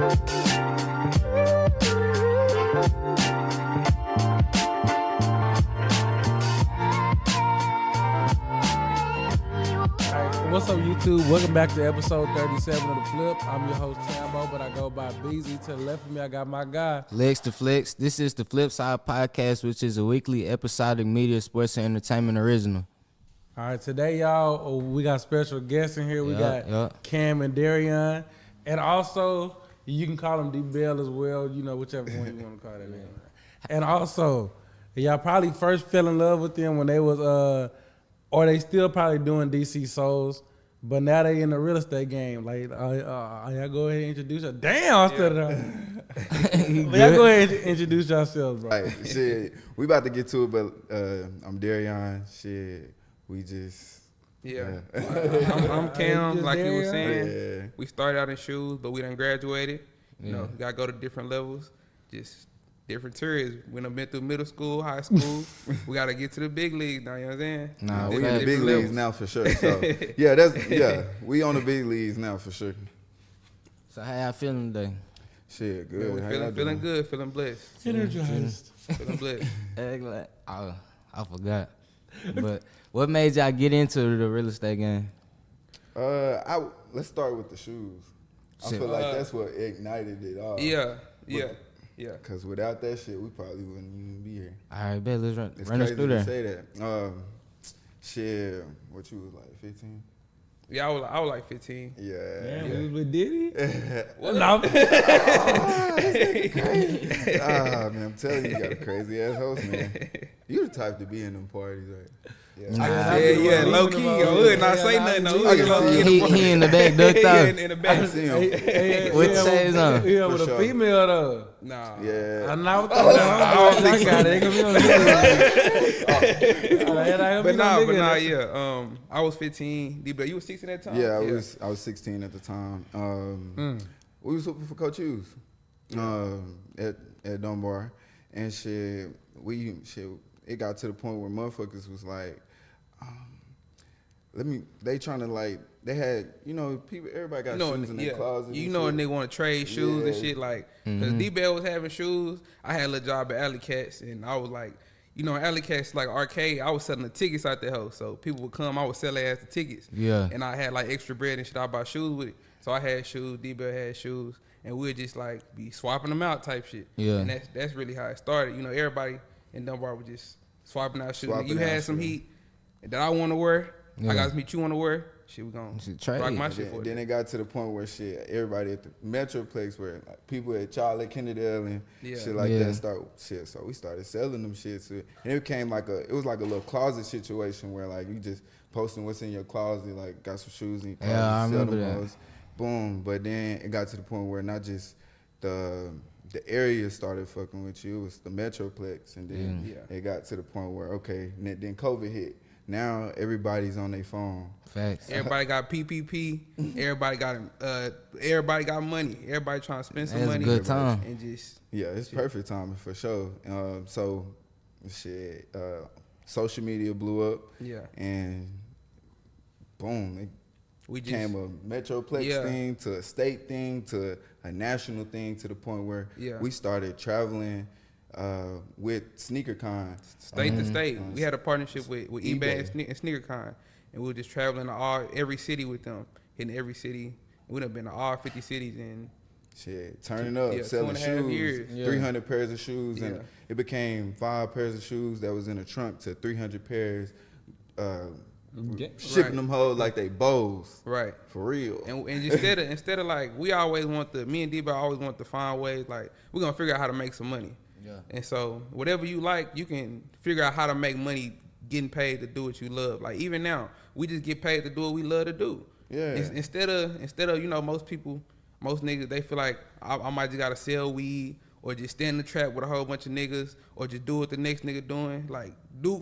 What's up, YouTube? Welcome back to episode 37 of The Flip. I'm your host, Tambo, but I go by BEEZY. To the left of me, I got my guy, LEXX to Flex. This is the FLIPSIDE podcast, which is a weekly episodic media, sports, and entertainment original. All right, today, y'all, we got special guests in here. We got Cam and DARRION. And also, you can call them DBELL as well, you know, whichever one you want to call that name. And also, y'all probably first fell in love with them when they was, or they still probably doing DC Souls, but now they in the real estate game. Like, y'all go ahead and introduce yourself. Damn, y'all go ahead and introduce yourselves, bro. Right, shit, we about to get to it, but I'm DARRION. Shit, we just I'm Cam. Like you were saying, yeah. we started out in shoes, but we done graduated. You know, gotta go to different levels. Just different tiers. We done been through middle school, high school. We gotta get to the big leagues now. You know what I'm saying? Nah, we in the big leagues now for sure. So we on the big leagues now for sure. So how y'all feeling today? Shit, good. Yeah, feeling good, feeling blessed. Energized. Feeling blessed. I forgot. But what made y'all get into the real estate game? Let's start with the shoes. I feel like that's what ignited it all. Yeah. Cause without that shit, we probably wouldn't even be here. All right, bet. Let's run us It's through crazy to there. say that. Shit, what you was like, 15? Yeah, I was like 15. Yeah. Damn, we was with Diddy? What? No. Man, I'm telling you, you got a crazy ass host, man. You the type to be in them parties, right? Yeah, low key. I would not say nothing. He in the back, ducked out. In the back. I see him. With the shades on. Yeah, with sure. a female though. Nah. Yeah. I know. I don't think so. They gonna be on video. But nah, yeah. I was 15. DBELL, you was 16 at the time? Yeah, I was 16 at the time. We was hoping for Coach Hughes at Dunbar, and shit. It got to the point where motherfuckers was like, they trying to like, they had, you know, people, everybody got shoes in their closet. You know, and they want to trade shoes and shit, like, because DBELL was having shoes. I had a little job at LEXX, and I was like, you know, LEXX, like arcade, I was selling the tickets out there, so people would come, I would sell their ass the tickets. Yeah. And I had like extra bread and shit, I bought shoes with it. So I had shoes, DBELL had shoes, and we'd just like be swapping them out type shit. Yeah. And that's really how it started. You know, everybody in Dunbar was just swapping out shoes. You had some heat that I want to wear. I got some heat you want to wear. Shit, we gonna rock my shit for you. Then it got to the point where shit, everybody at the Metroplex, where like people at Charlotte, Kennedale, and shit like that start shit. So we started selling them shit, and it became like it was like a little closet situation where like you just posting what's in your closet, like got some shoes in your closet, I sell remember them that. those. Boom. But then it got to the point where not just the area started fucking with you, it was the Metroplex, and then it got to the point where then COVID hit. Now everybody's on their phone. Facts. Everybody got PPP. Everybody got money. Everybody trying to spend some money. That's a good time. And just It's perfect timing for sure. So shit, social media blew up. Yeah. And boom, it became a Metroplex thing to a state thing to a national thing to the point where we started traveling with SneakerCon. State to state. We had a partnership with eBay and SneakerCon. And we were just traveling to every city with them, hitting every city. We'd have been to all 50 cities in turning up, selling 2.5 years. 300 pairs of shoes, and it became 5 pairs of shoes that was in a trunk to 300 pairs. Shipping them hoes like they bows, right? For real. And instead of like me and DBELL always want to find ways like we're gonna figure out how to make some money. Yeah. And so whatever you like, you can figure out how to make money getting paid to do what you love. Like even now, we just get paid to do what we love to do. Yeah. Instead of you know most niggas, they feel like I might just gotta sell weed or just stand in the trap with a whole bunch of niggas or just do what the next nigga doing. Like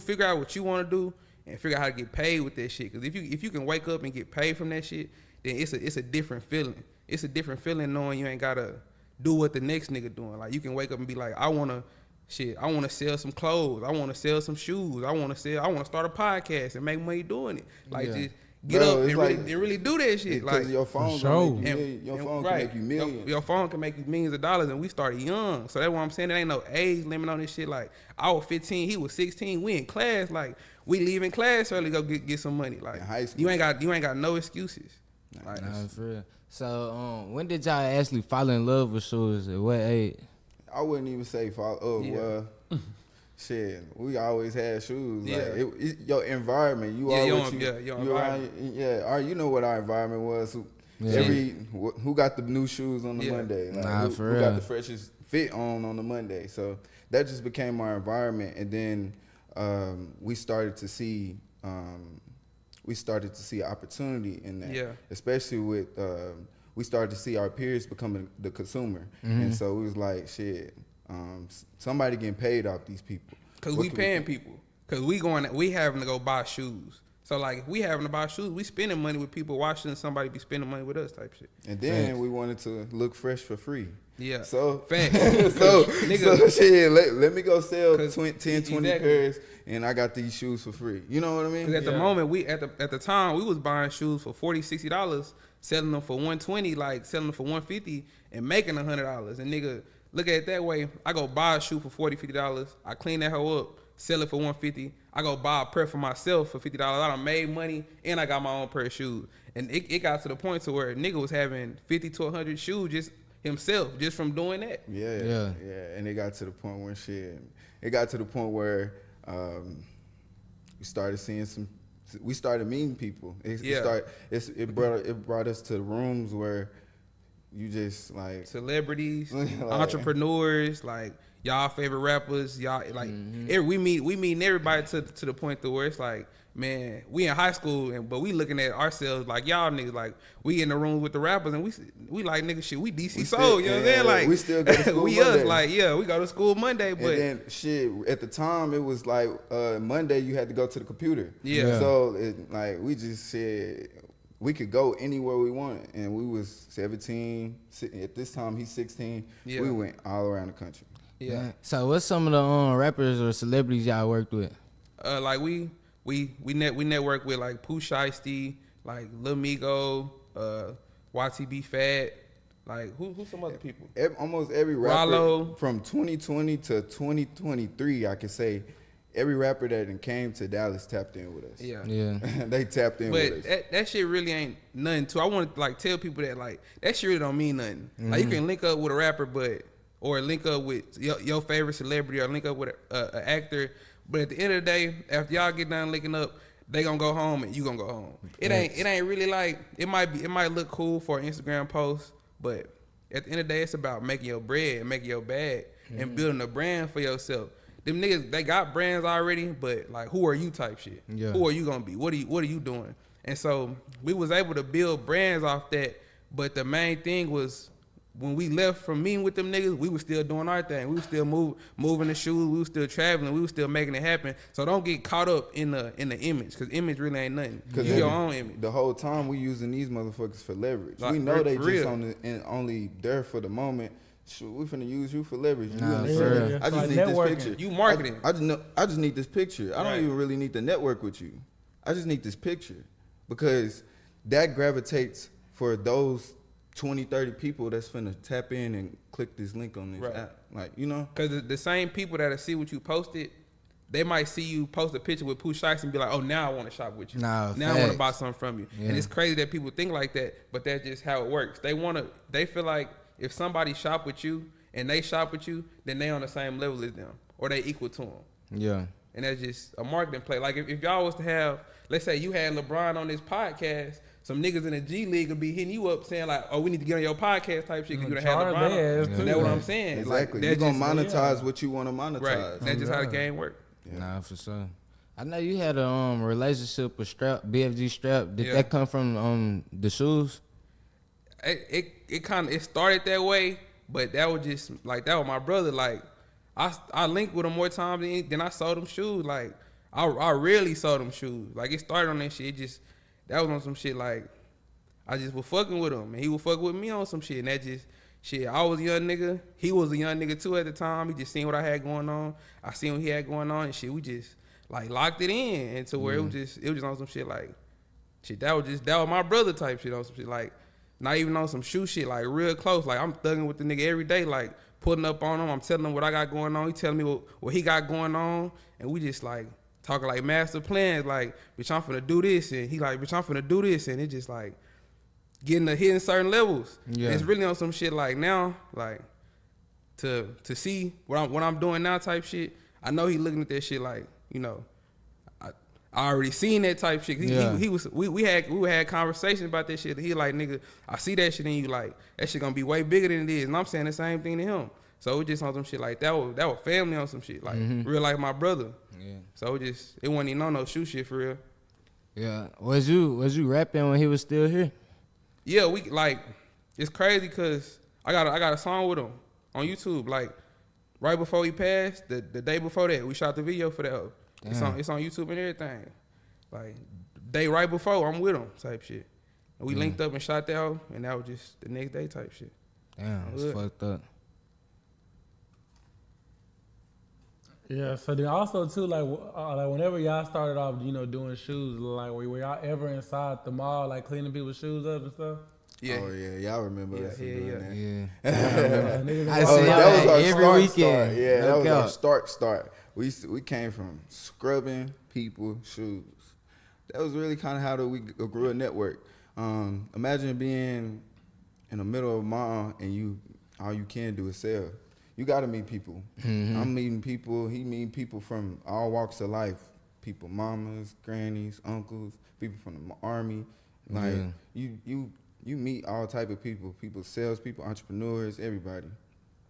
figure out what you want to do and figure out how to get paid with that shit. Cause if you can wake up and get paid from that shit, then it's a different feeling. It's a different feeling knowing you ain't gotta do what the next nigga doing. Like you can wake up and be like, I wanna sell some clothes. I wanna sell some shoes. I wanna start a podcast and make money doing it. Like just get up and really do that shit. Because your phone can make you millions. Your phone can make you millions of dollars, and we started young. So that's what I'm saying. There ain't no age limit on this shit. Like, I was 15, he was 16. We in class. Like, we leaving class early to go get some money. Like, high school. you ain't got no excuses. Like, for real. So, when did y'all actually fall in love with shoes? At what age? I wouldn't even say fall. Shit, we always had shoes. Yeah. Like your environment. You know what our environment was. Who got the new shoes on the Monday? Like, who got the freshest fit on the Monday? So that just became our environment, and then we started to see opportunity in that. Yeah. Especially with we started to see our peers becoming the consumer, and so we was like, shit. Somebody getting paid off these people. Cause we paying people. Cause we having to go buy shoes. So like, if we having to buy shoes, we spending money with people watching somebody be spending money with us type shit. And then we wanted to look fresh for free. Yeah. So Facts. so shit, let me go sell 10, 20 pairs, and I got these shoes for free. You know what I mean? Cause at the moment, at the time we was buying shoes for $40, $60, selling them for $120, like selling them for $150, and making $100. And nigga, look at it that way. I go buy a shoe for $40, $50. I clean that hoe up, sell it for $150. I go buy a pair for myself for $50. I done made money, and I got my own pair of shoes. And it got to the point to where nigga was having 50 to 100 shoes just himself, just from doing that. Yeah. And it got to the point where we started meeting people. It brought us to rooms where you just like celebrities, entrepreneurs, like y'all favorite rappers, y'all like we meeting everybody to the point to where it's like, man, we in high school but we looking at ourselves like y'all niggas, like we in the room with the rappers and we like, nigga, shit, we DC Soul, you know what I'm saying? Like, we still go to school we Monday. Us, like, yeah, we go to school Monday, but and then shit, at the time it was like Monday you had to go to the computer. Yeah. So we just said we could go anywhere we wanted, and we was 17. At this time, he's 16. Yeah. We went all around the country. Yeah. So what's some of the rappers or celebrities y'all worked with? Like we network with like Pooh Shiesty, like Lil Migo, YTB Fat, like who's some other people? Almost every rapper Rollo. From 2020 to 2023, I could say. Every rapper that came to Dallas tapped in with us. Yeah. They tapped in with us. But that shit really ain't nothing too. I want to like tell people that like that shit really don't mean nothing. Like, you can link up with a rapper, or link up with your favorite celebrity, or link up with an actor. But at the end of the day, after y'all get done linking up, they gonna go home and you gonna go home. It ain't really like, it might look cool for an Instagram post, but at the end of the day, it's about making your bread and making your bag and building a brand for yourself. Them niggas, they got brands already, but like, who are you type shit? Yeah. Who are you gonna be? What are you doing? And so we was able to build brands off that. But the main thing was, when we left from meeting with them niggas, we was still doing our thing. We was still moving the shoes. We was still traveling. We was still making it happen. So don't get caught up in the image, because image really ain't nothing. You your own image. The whole time we using these motherfuckers for leverage. Like, we know they just only there for the moment. Shoot, we finna use you for leverage. I just need this picture. You marketing. I just need this picture. I don't even really need to network with you. I just need this picture, because that gravitates for those 20, 30 people that's finna tap in and click this link on this app. Like, you know? Because the same people that'll see what you posted, they might see you post a picture with Pooh Shiesty and be like, oh, now I want to shop with you. Now I want to buy something from you. Yeah. And it's crazy that people think like that, but that's just how it works. They feel like if somebody shop with you and they shop with you, then they on the same level as them, or they equal to them. Yeah. And that's just a marketing play. Like, if y'all was to have, let's say you had LeBron on this podcast, some niggas in the G League would be hitting you up saying like, oh, we need to get on your podcast type shit, because you done had LeBron. That's what I'm saying. Exactly. Like, you're going to monetize what you want to monetize. Right. That's just how the game works. Yeah. Nah, for sure. I know you had a relationship with Strap, BFG Strap. Did that come from the shoes? It started that way, but that was my brother. Like, I linked with him more times than I sold him shoes. Like, I rarely sold him shoes. Like, it started on that shit. That was on some shit, like, I just was fucking with him, and he was fucking with me on some shit. And that just, shit, I was a young nigga. He was a young nigga too at the time. He just seen what I had going on. I seen what he had going on, and shit, we just, like, locked it in. And to where it was just on some shit like, shit, that was my brother type shit on some shit. Like, not even on some shoe shit, like real close. Like, I'm thugging with the nigga every day, like putting up on him. I'm telling him what I got going on. He telling me what he got going on. And we just like talking like master plans, like, bitch, I'm finna do this. And he like, bitch, I'm finna do this. And it just like getting to hitting certain levels. Yeah. It's really on some shit like now, like to see what I'm doing now type shit. I know he looking at that shit like, you know, I already seen that type shit. We had conversations about that shit. He like, nigga, I see that shit in you, like that shit gonna be way bigger than it is. And I'm saying the same thing to him. So it just on some shit like that was family on some shit, like real like my brother. Yeah. So it wasn't even on no shoe shit for real. Yeah. Was you rapping when he was still here? Yeah, we like it's crazy because I got a song with him on YouTube. Like right before he passed, the day before that, we shot the video for that. It's on YouTube and everything. Like day right before, I'm with him type shit. And we linked up and shot that out, and that was just the next day type shit. Damn, it's fucked up. Yeah, so then also too, like whenever y'all started off, you know, doing shoes, like were y'all ever inside the mall, like cleaning people's shoes up and stuff? Yeah. Oh yeah, y'all remember us doing that. Yeah. I see that was our every weekend. Yeah, that was our start. We came from scrubbing people's shoes. That was really kind of how we grew a network. Imagine being in the middle of a mall and all you can do is sell. You got to meet people. I'm meeting people. He meeting people from all walks of life. People, mamas, grannies, uncles, people from the army. Like you meet all type of people. People, salespeople, entrepreneurs, everybody.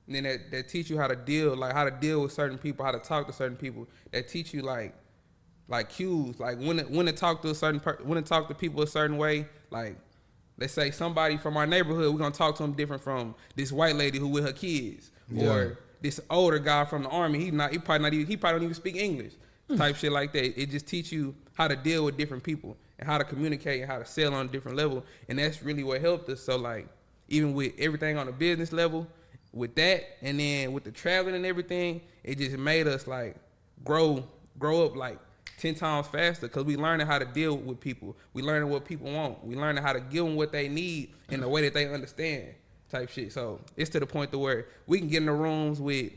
And then that teach you how to deal with certain people, how to talk to certain people. That teach you like cues, like when to talk to when to talk to people a certain way. Like, let's say somebody from our neighborhood, we're gonna talk to them different from this white lady who with her kids, or this older guy from the army. He probably don't even speak English, type shit like that. It just teach you how to deal with different people and how to communicate and how to sell on a different level. And that's really what helped us. So like, even with everything on a business level, with that, and then with the traveling and everything, it just made us like grow up like 10 times faster, because we learning how to deal with people. We learning what people want. We learning how to give them what they need in the way that they understand, type shit. So it's to the point to where we can get in the rooms with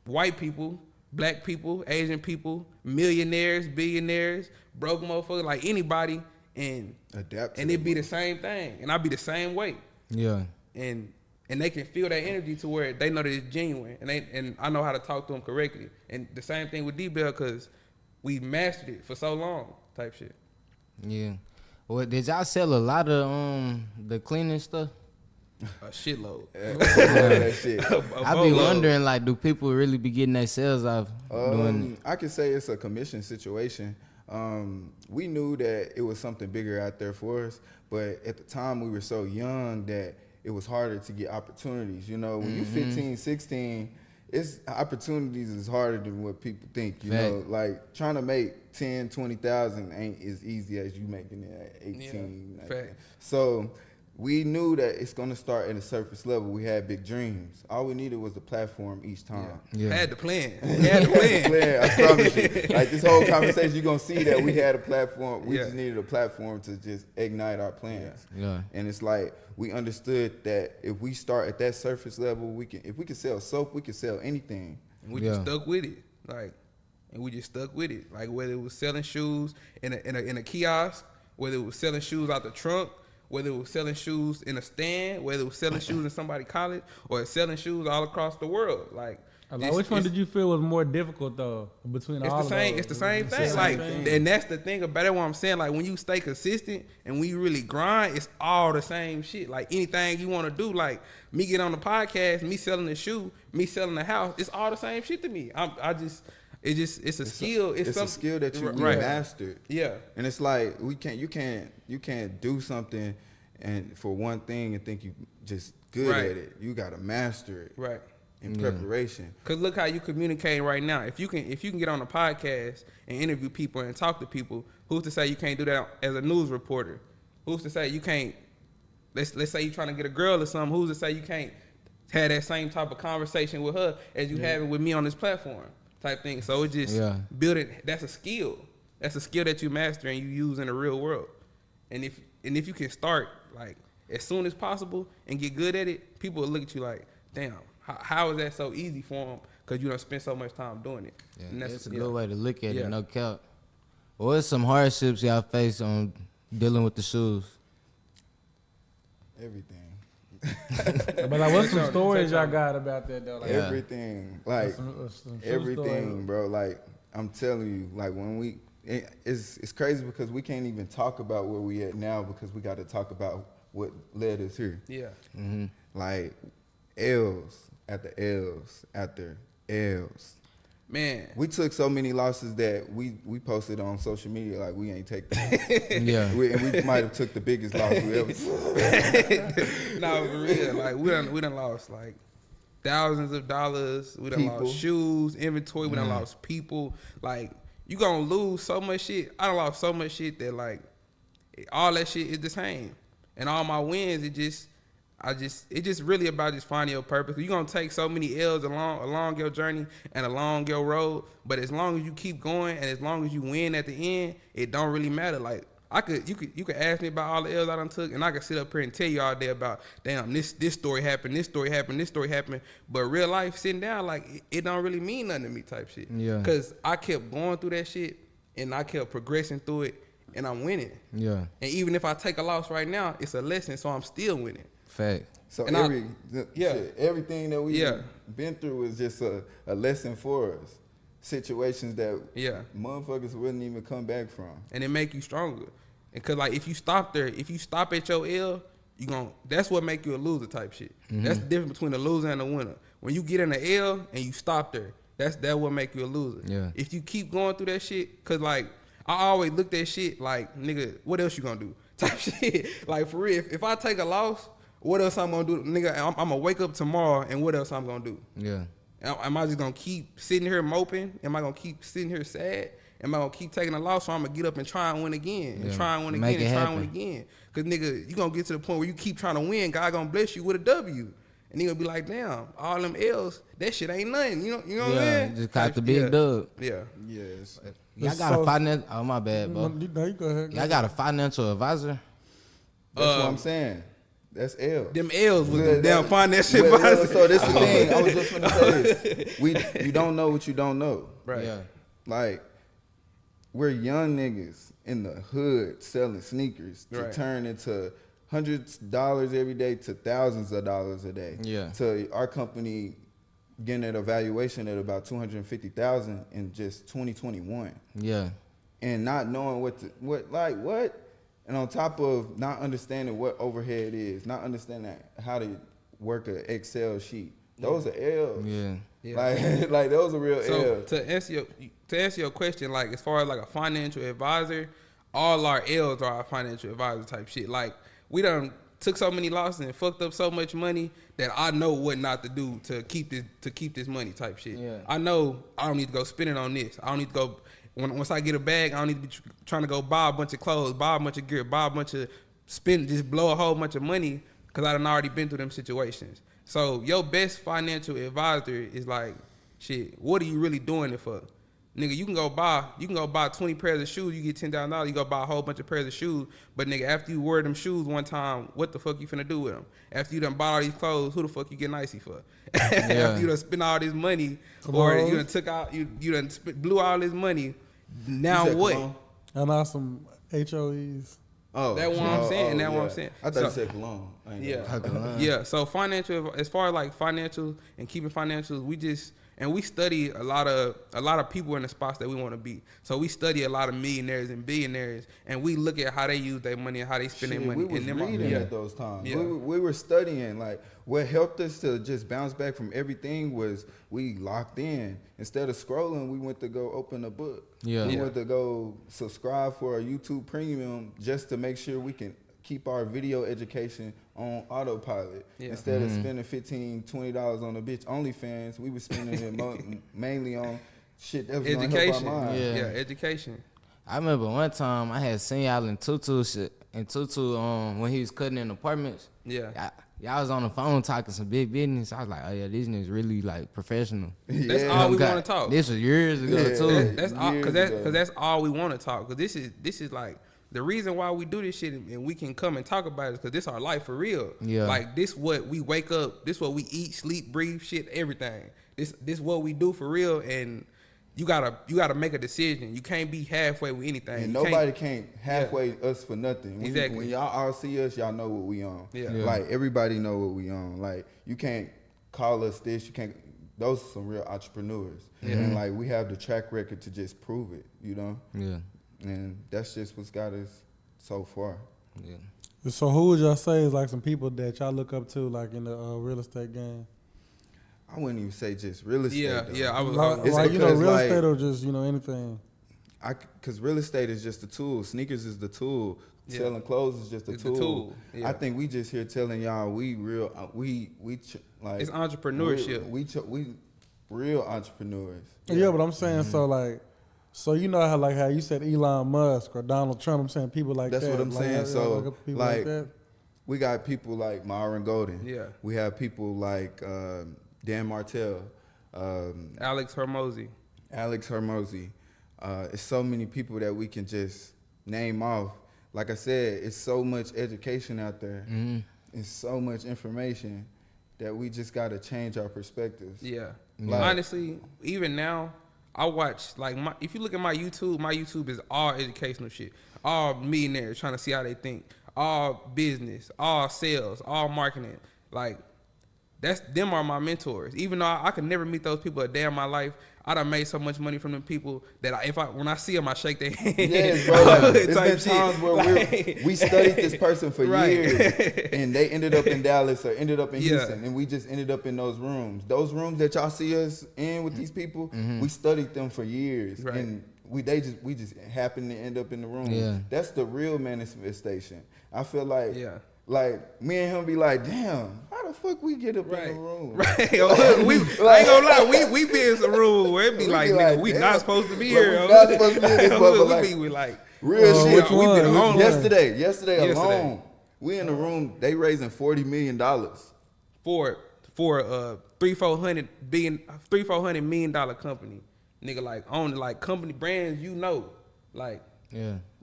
white people, black people, Asian people, millionaires, billionaires, broke motherfuckers, like anybody, and adapt. And it be the same thing, and I be the same way. Yeah. And they can feel that energy to where they know that it's genuine, and I know how to talk to them correctly. And the same thing with DBELL, because we mastered it for so long, type shit. Yeah. Well, did y'all sell a lot of the cleaning stuff? A shitload. That shit. I be wondering, like, do people really be getting their sales off doing? I can say it's a commission situation. We knew that it was something bigger out there for us, but at the time we were so young that it was harder to get opportunities. You know, when you 15, 16, it's opportunities is harder than what people think. You know, like trying to make 10, 20,000 ain't as easy as you making it at 18. Yeah. Fact. So we knew that it's gonna start at a surface level. We had big dreams. All we needed was the platform each time. Yeah. Had the plan. I promise you. Like this whole conversation, you're gonna see that we had a platform. We just needed a platform to just ignite our plans. Yeah. And it's like we understood that if we start at that surface level, if we can sell soap, we can sell anything. And we just stuck with it. Like whether it was selling shoes in a kiosk, whether it was selling shoes out the trunk, whether it was selling shoes in a stand, whether it was selling shoes in somebody's college, or selling shoes all across the world. Like which one did you feel was more difficult though between all of those? It's the same thing. Like, and that's the thing about it. What I'm saying, like when you stay consistent and when you really grind, it's all the same shit. Like anything you want to do, like me get on the podcast, me selling the shoe, me selling the house, it's all the same shit to me. It's a skill. It's a skill that you mastered. Yeah. And it's like you can't do something and for one thing and think you just good at it. You gotta master it. Right. In preparation. Cause look how you communicating right now. If you can get on a podcast and interview people and talk to people, who's to say you can't do that as a news reporter? Who's to say you can't? Let's say you're trying to get a girl or something. Who's to say you can't have that same type of conversation with her as you having with me on this platform? Type thing. So it just building. That's a skill. That's a skill that you master and you use in the real world. And if you can start like as soon as possible and get good at it, people will look at you like, damn, how is that so easy for them? Because you don't spend so much time doing it. Yeah, and that's a good way to look at it, no cap. What's some hardships y'all face on dealing with the shoes? Everything. But like, what's some stories y'all got about that though? Like, everything, like some everything, stories? bro. Like I'm telling you, like when it's crazy because we can't even talk about where we at now because we got to talk about what led us here. Yeah. Mm-hmm. Like L's after L's after L's. Man, we took so many losses that we posted on social media like we ain't take them. Yeah. We might have took the biggest loss we ever took. No, for real. Like we done lost like thousands of dollars. We done lost shoes, inventory. We done lost people. Like you gonna lose so much shit. I done lost so much shit that like all that shit is the same. And all my wins, it's just really about just finding your purpose. You're gonna take so many L's along your journey and along your road, but as long as you keep going and as long as you win at the end, it don't really matter. Like you could ask me about all the L's I done took, and I could sit up here and tell you all day about, damn, this story happened, this story happened, this story happened. But real life, sitting down, like it don't really mean nothing to me type shit. Yeah. Cause I kept going through that shit and I kept progressing through it and I'm winning. Yeah. And even if I take a loss right now, it's a lesson, so I'm still winning. Fact. So and everything that we've been through is just a lesson for us. Situations that motherfuckers wouldn't even come back from. And it make you stronger. And cause like if you stop at your L, that's what make you a loser type shit. Mm-hmm. That's the difference between a loser and a winner. When you get in the L and you stop there, that what make you a loser. Yeah. If you keep going through that shit, cause like I always looked at shit like, nigga, what else you gonna do? Type shit. Like for real, if I take a loss, what else I'm gonna do? Nigga, I'm gonna wake up tomorrow and what else I'm gonna do? Yeah. Am I just gonna keep sitting here moping? Am I gonna keep sitting here sad? Am I gonna keep taking a loss, or I'm gonna get up and try and win again? And try and win again and try and win again? Cause nigga, you gonna get to the point where you keep trying to win, God gonna bless you with a W. And he gonna be like, damn, all them L's, that shit ain't nothing. You know what I'm saying? Just caught the big dub. Yeah. Yes. Y'all got a financial, oh my bad, bro. No, you go ahead. Y'all got a financial advisor? That's what I'm saying. That's L. Them L's with them damn financial advisor. So this is the thing. I was just gonna say this. You don't know what you don't know. Right. Yeah. Like, we're young niggas in the hood selling sneakers to turn into hundreds of dollars every day to thousands of dollars a day. Yeah. To our company getting an evaluation at about $250,000 in just 2021. Yeah. And not knowing what. And on top of not understanding what overhead is, not understanding how to work an Excel sheet. Those are L's. Yeah. Like those are real L's. To answer your question, like as far as like a financial advisor, all our L's are our financial advisor type shit. Like we done took so many losses and fucked up so much money that I know what not to do to keep this money type shit. Yeah. I know I don't need to go spend it on this. I don't need to go once I get a bag, I don't need to be trying to go buy a bunch of clothes, buy a bunch of gear, buy a bunch of just blow a whole bunch of money because I done already been through them situations. So your best financial advisor is like, shit, what are you really doing it for? Nigga, you can go buy 20 pairs of shoes, you get $10,000, you go buy a whole bunch of pairs of shoes, but nigga, after you wear them shoes one time, what the fuck you finna do with them? After you done bought all these clothes, who the fuck you getting icy for? After you done spent all this money, or you done took out, you done blew all this money, now what? Cologne? And now some HOEs. Oh, that's what I'm saying. That's what I'm saying. I thought you said cologne. Yeah. So financial, as far as like financial and keeping financials, we study a lot of people in the spots that we want to be. So we study a lot of millionaires and billionaires, and we look at how they use their money and how they spend their money. We was reading at those times. Yeah. We were studying. Like what helped us to just bounce back from everything was we locked in. Instead of scrolling, we went to go open a book. Yeah. We went to go subscribe for a YouTube Premium just to make sure we can keep our video education on autopilot. Instead of spending $15, $20 on a bitch OnlyFans, we were spending it mainly on shit that was gonna help our mind. Yeah, education. I remember one time I had seen y'all in Tutu when he was cutting in apartments. Yeah. Y'all was on the phone talking some big business. I was like, oh yeah, these niggas really like professional. That's all we want to talk. This was years ago too. That's all, cause that's all we want to talk. Cause this is like the reason why we do this shit and we can come and talk about it is because this our life for real. Yeah. Like this what we wake up, this what we eat, sleep, breathe, shit, everything. This what we do for real, and you gotta make a decision. You can't be halfway with anything. And nobody can't halfway us for nothing. Exactly. When y'all all see us, y'all know what we on. Yeah. Like everybody know what we on. Like you can't call us this. You can't. Those are some real entrepreneurs. Yeah. And like we have the track record to just prove it. You know. Yeah. And that's just what's got us so far. Yeah. So who would y'all say is like some people that y'all look up to, like in the real estate game? I wouldn't even say just real estate. Yeah, though. yeah. Like real estate or just anything. Because real estate is just a tool. Sneakers is the tool. Yeah. Selling clothes is just a It's tool. the tool. Yeah. I think we just here telling y'all we real. Like It's entrepreneurship. We real entrepreneurs. Yeah, but I'm saying so you know how you said Elon Musk or Donald Trump. I'm saying people like That's that. what I'm saying. So people like that. we got people like Myron Golden. Yeah. We have people like Dan Martell, Alex Hormozy. It's so many people that we can just name off. Like I said, it's so much education out there. Mm-hmm. It's so much information that we just got to change our perspectives. Yeah. Like, honestly, even now, I watch if you look at my YouTube is all educational shit. All millionaires trying to see how they think. All business, all sales, all marketing. Like them are my mentors. Even though I could never meet those people a day in my life, I done made so much money from them people that when I see them, I shake their hand. Yes, bro. Like, it's been shit. times where we studied this person for years, and they ended up in Dallas or ended up in Houston, and we just ended up in those rooms. Those rooms that y'all see us in with these people, we studied them for years, and we just happened to end up in the room. Yeah. That's the real manifestation. I feel like, like me and him be like, damn, how the fuck we get up in the room? Right. I ain't gonna lie, we be in some room where it be like, nigga, we not supposed to be here. We not supposed to be in this motherfucker. We be like real shit. We be the only Yesterday alone, we in the room. They raising $40 million for $300-400 million company. Nigga, like own like company brands, like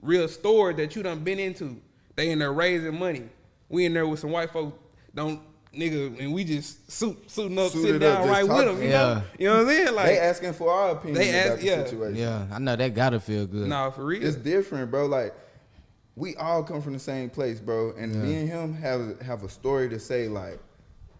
real store that you done been into. They in there raising money. We in there with some white folks, and we just suiting up, sitting down right with them, you know? You know what I'm saying? Like they asking for our opinion about the situation. Yeah, I know that gotta feel good. Nah, for real. It's different, bro. Like we all come from the same place, bro. And me and him have a story to say. Like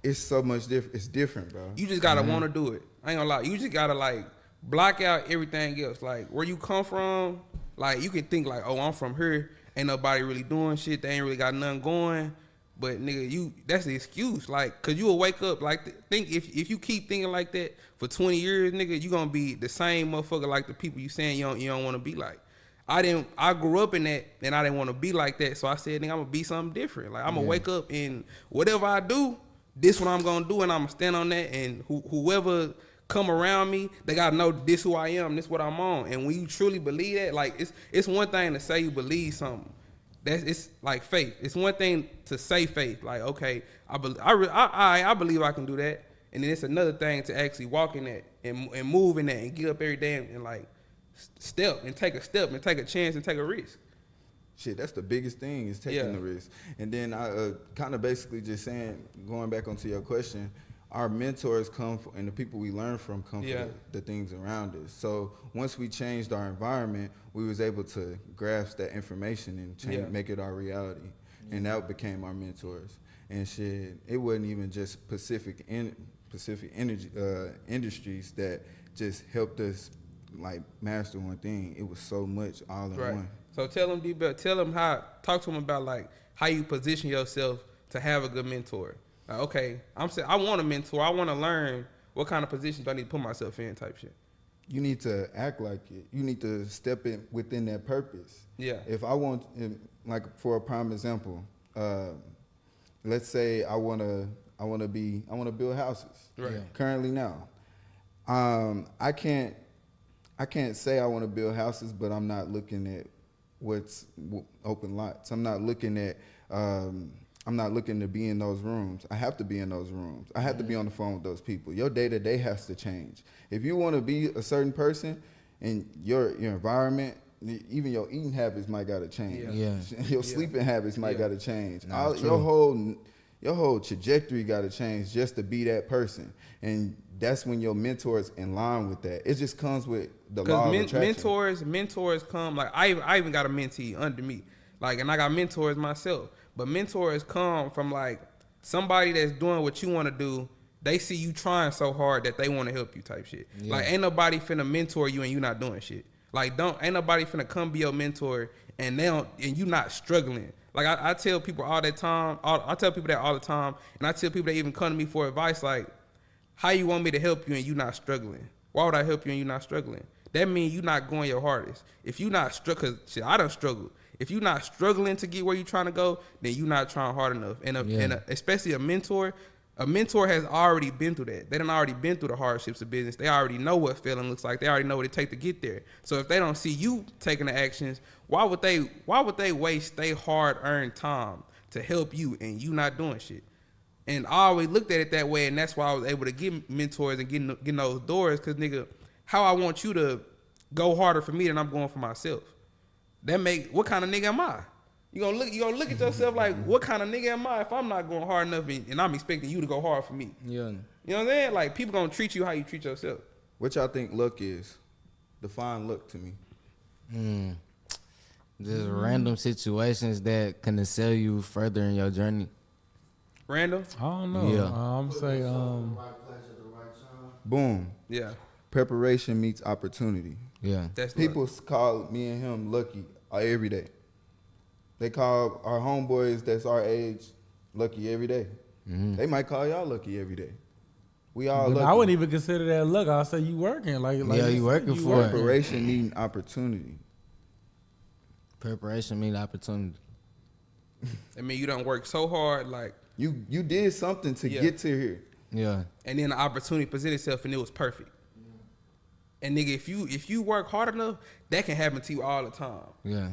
it's so much different. It's different, bro. You just gotta want to do it. I ain't gonna lie. You just gotta like block out everything else. Like where you come from. Like you can think like, oh, I'm from here. Ain't nobody really doing shit. They ain't really got nothing going. But nigga, that's the excuse. Like, cause you will wake up like think if you keep thinking like that for 20 years, nigga, you gonna be the same motherfucker like the people you saying you don't want to be like. I grew up in that and I didn't want to be like that. So I said, nigga, I'm gonna be something different. Like I'm gonna wake up and whatever I do, this what I'm gonna do, and I'm gonna stand on that. And whoever come around me, they gotta know this who I am, this what I'm on. And when you truly believe that, like it's one thing to say you believe something. It's like faith. It's one thing to say faith, like okay, I believe I can do that, and then it's another thing to actually walk in that and move in that and get up every day and like step and take a chance and take a risk. Shit, that's the biggest thing is taking the risk. And then I kind of basically just saying, going back onto your question, our mentors come from, and the people we learn from come from the things around us. So once we changed our environment, we was able to grasp that information and make it our reality. And that became our mentors. And shit, it wasn't even just Pacific energy industries that just helped us like master one thing. It was so much all in one. So tell them, DBELL, talk to them about like how you position yourself to have a good mentor. Like, okay, I want a mentor. I want to learn what kind of positions do I need to put myself in type shit. You need to act like it. You need to step in within that purpose. Yeah. If I want, like for a prime example, let's say I want to build houses. Right. Currently now, I can't say I want to build houses, but I'm not looking at what's open lots. I'm not looking to be in those rooms. I have to be in those rooms. I have to be on the phone with those people. Your day-to-day has to change. If you want to be a certain person and your environment even your eating habits might gotta change. Yeah. Your sleeping habits might gotta change. Nah, Your whole trajectory gotta change just to be that person. And that's when your mentors in line with that. It just comes with the law of attraction. Mentors come, like I even got a mentee under me. Like, and I got mentors myself. But mentors come from like somebody that's doing what you want to do. They see you trying so hard that they want to help you type shit. Yeah. Like, ain't nobody finna mentor you and you not doing shit. Like, ain't nobody finna come be your mentor and you not struggling. Like, I tell people all the time, I tell people that all the time, and I tell people that even come to me for advice, like, how you want me to help you and you not struggling? Why would I help you and you not struggling? That means you not going your hardest. If you not struggling, cause shit, I done struggled. If you not struggling to get where you trying to go, then you not trying hard enough. And especially a mentor has already been through that. They done already been through the hardships of business. They already know what failing looks like. They already know what it takes to get there. So if they don't see you taking the actions, why would they waste their hard-earned time to help you and you not doing shit? And I always looked at it that way, and that's why I was able to get mentors and getting those doors. Cause nigga, how I want you to go harder for me than I'm going for myself. What kind of nigga am I? You gonna look at yourself like, what kind of nigga am I if I'm not going hard enough and I'm expecting you to go hard for me? Yeah. You know what I'm saying? Like, people gonna treat you how you treat yourself. What y'all think luck is? Define luck to me. Just random situations that can excel you further in your journey. Random? I don't know. Yeah. I'm say Boom. Yeah. Preparation meets opportunity. Yeah. That's People luck. call me and him lucky every day. They call our homeboys that's our age lucky every day. Mm-hmm. They might call y'all lucky every day. We all lucky. I wouldn't even consider that luck. I'll say you working. Like yeah, you working for it. Preparation means opportunity. Preparation means opportunity. I mean, you done work so hard, like you did something to get to here. Yeah. And then the opportunity presented itself and it was perfect. And nigga, if you work hard enough, that can happen to you all the time. Yeah.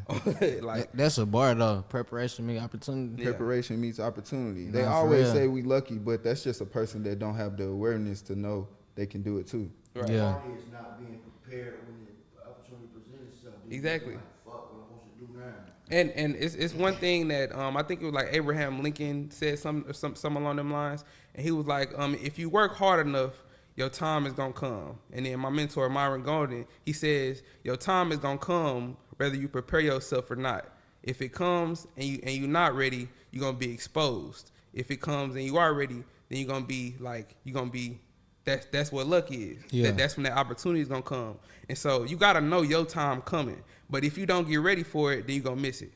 Like, that's a bar though. Preparation meets opportunity. Yeah. Preparation meets opportunity. They always say we lucky, but that's just a person that don't have the awareness to know they can do it too. Right. Yeah. Is not being prepared when the opportunity presents itself. Exactly. Like, fuck what I'm supposed to do now. And it's one thing that I think it was like Abraham Lincoln said some along them lines, and he was like, if you work hard enough, your time is gonna come. And then my mentor Myron Golden, he says your time is gonna come whether you prepare yourself or not. If it comes and you're not ready, you're gonna be exposed. If it comes and you are ready, then you're gonna be that's what luck is. Yeah. That's when that opportunity is gonna come. And so you gotta know your time coming. But if you don't get ready for it, then you're gonna miss it.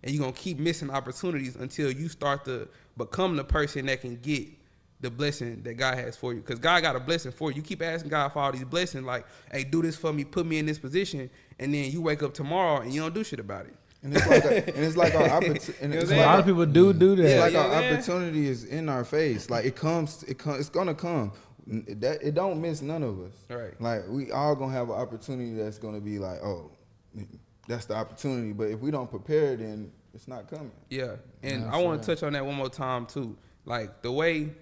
And you're gonna keep missing opportunities until you start to become the person that can get the blessing that God has for you. Because God got a blessing for you. You keep asking God for all these blessings, like, hey, do this for me, put me in this position, and then you wake up tomorrow and you don't do shit about it. And it's like our opportunity. a lot of people do that. It's like our opportunity is in our face. Like it's gonna come. It don't miss none of us. Right. Like we all gonna have an opportunity that's gonna be like, oh, that's the opportunity. But if we don't prepare, then it's not coming. Yeah. And I want to touch on that one more time too. Like the way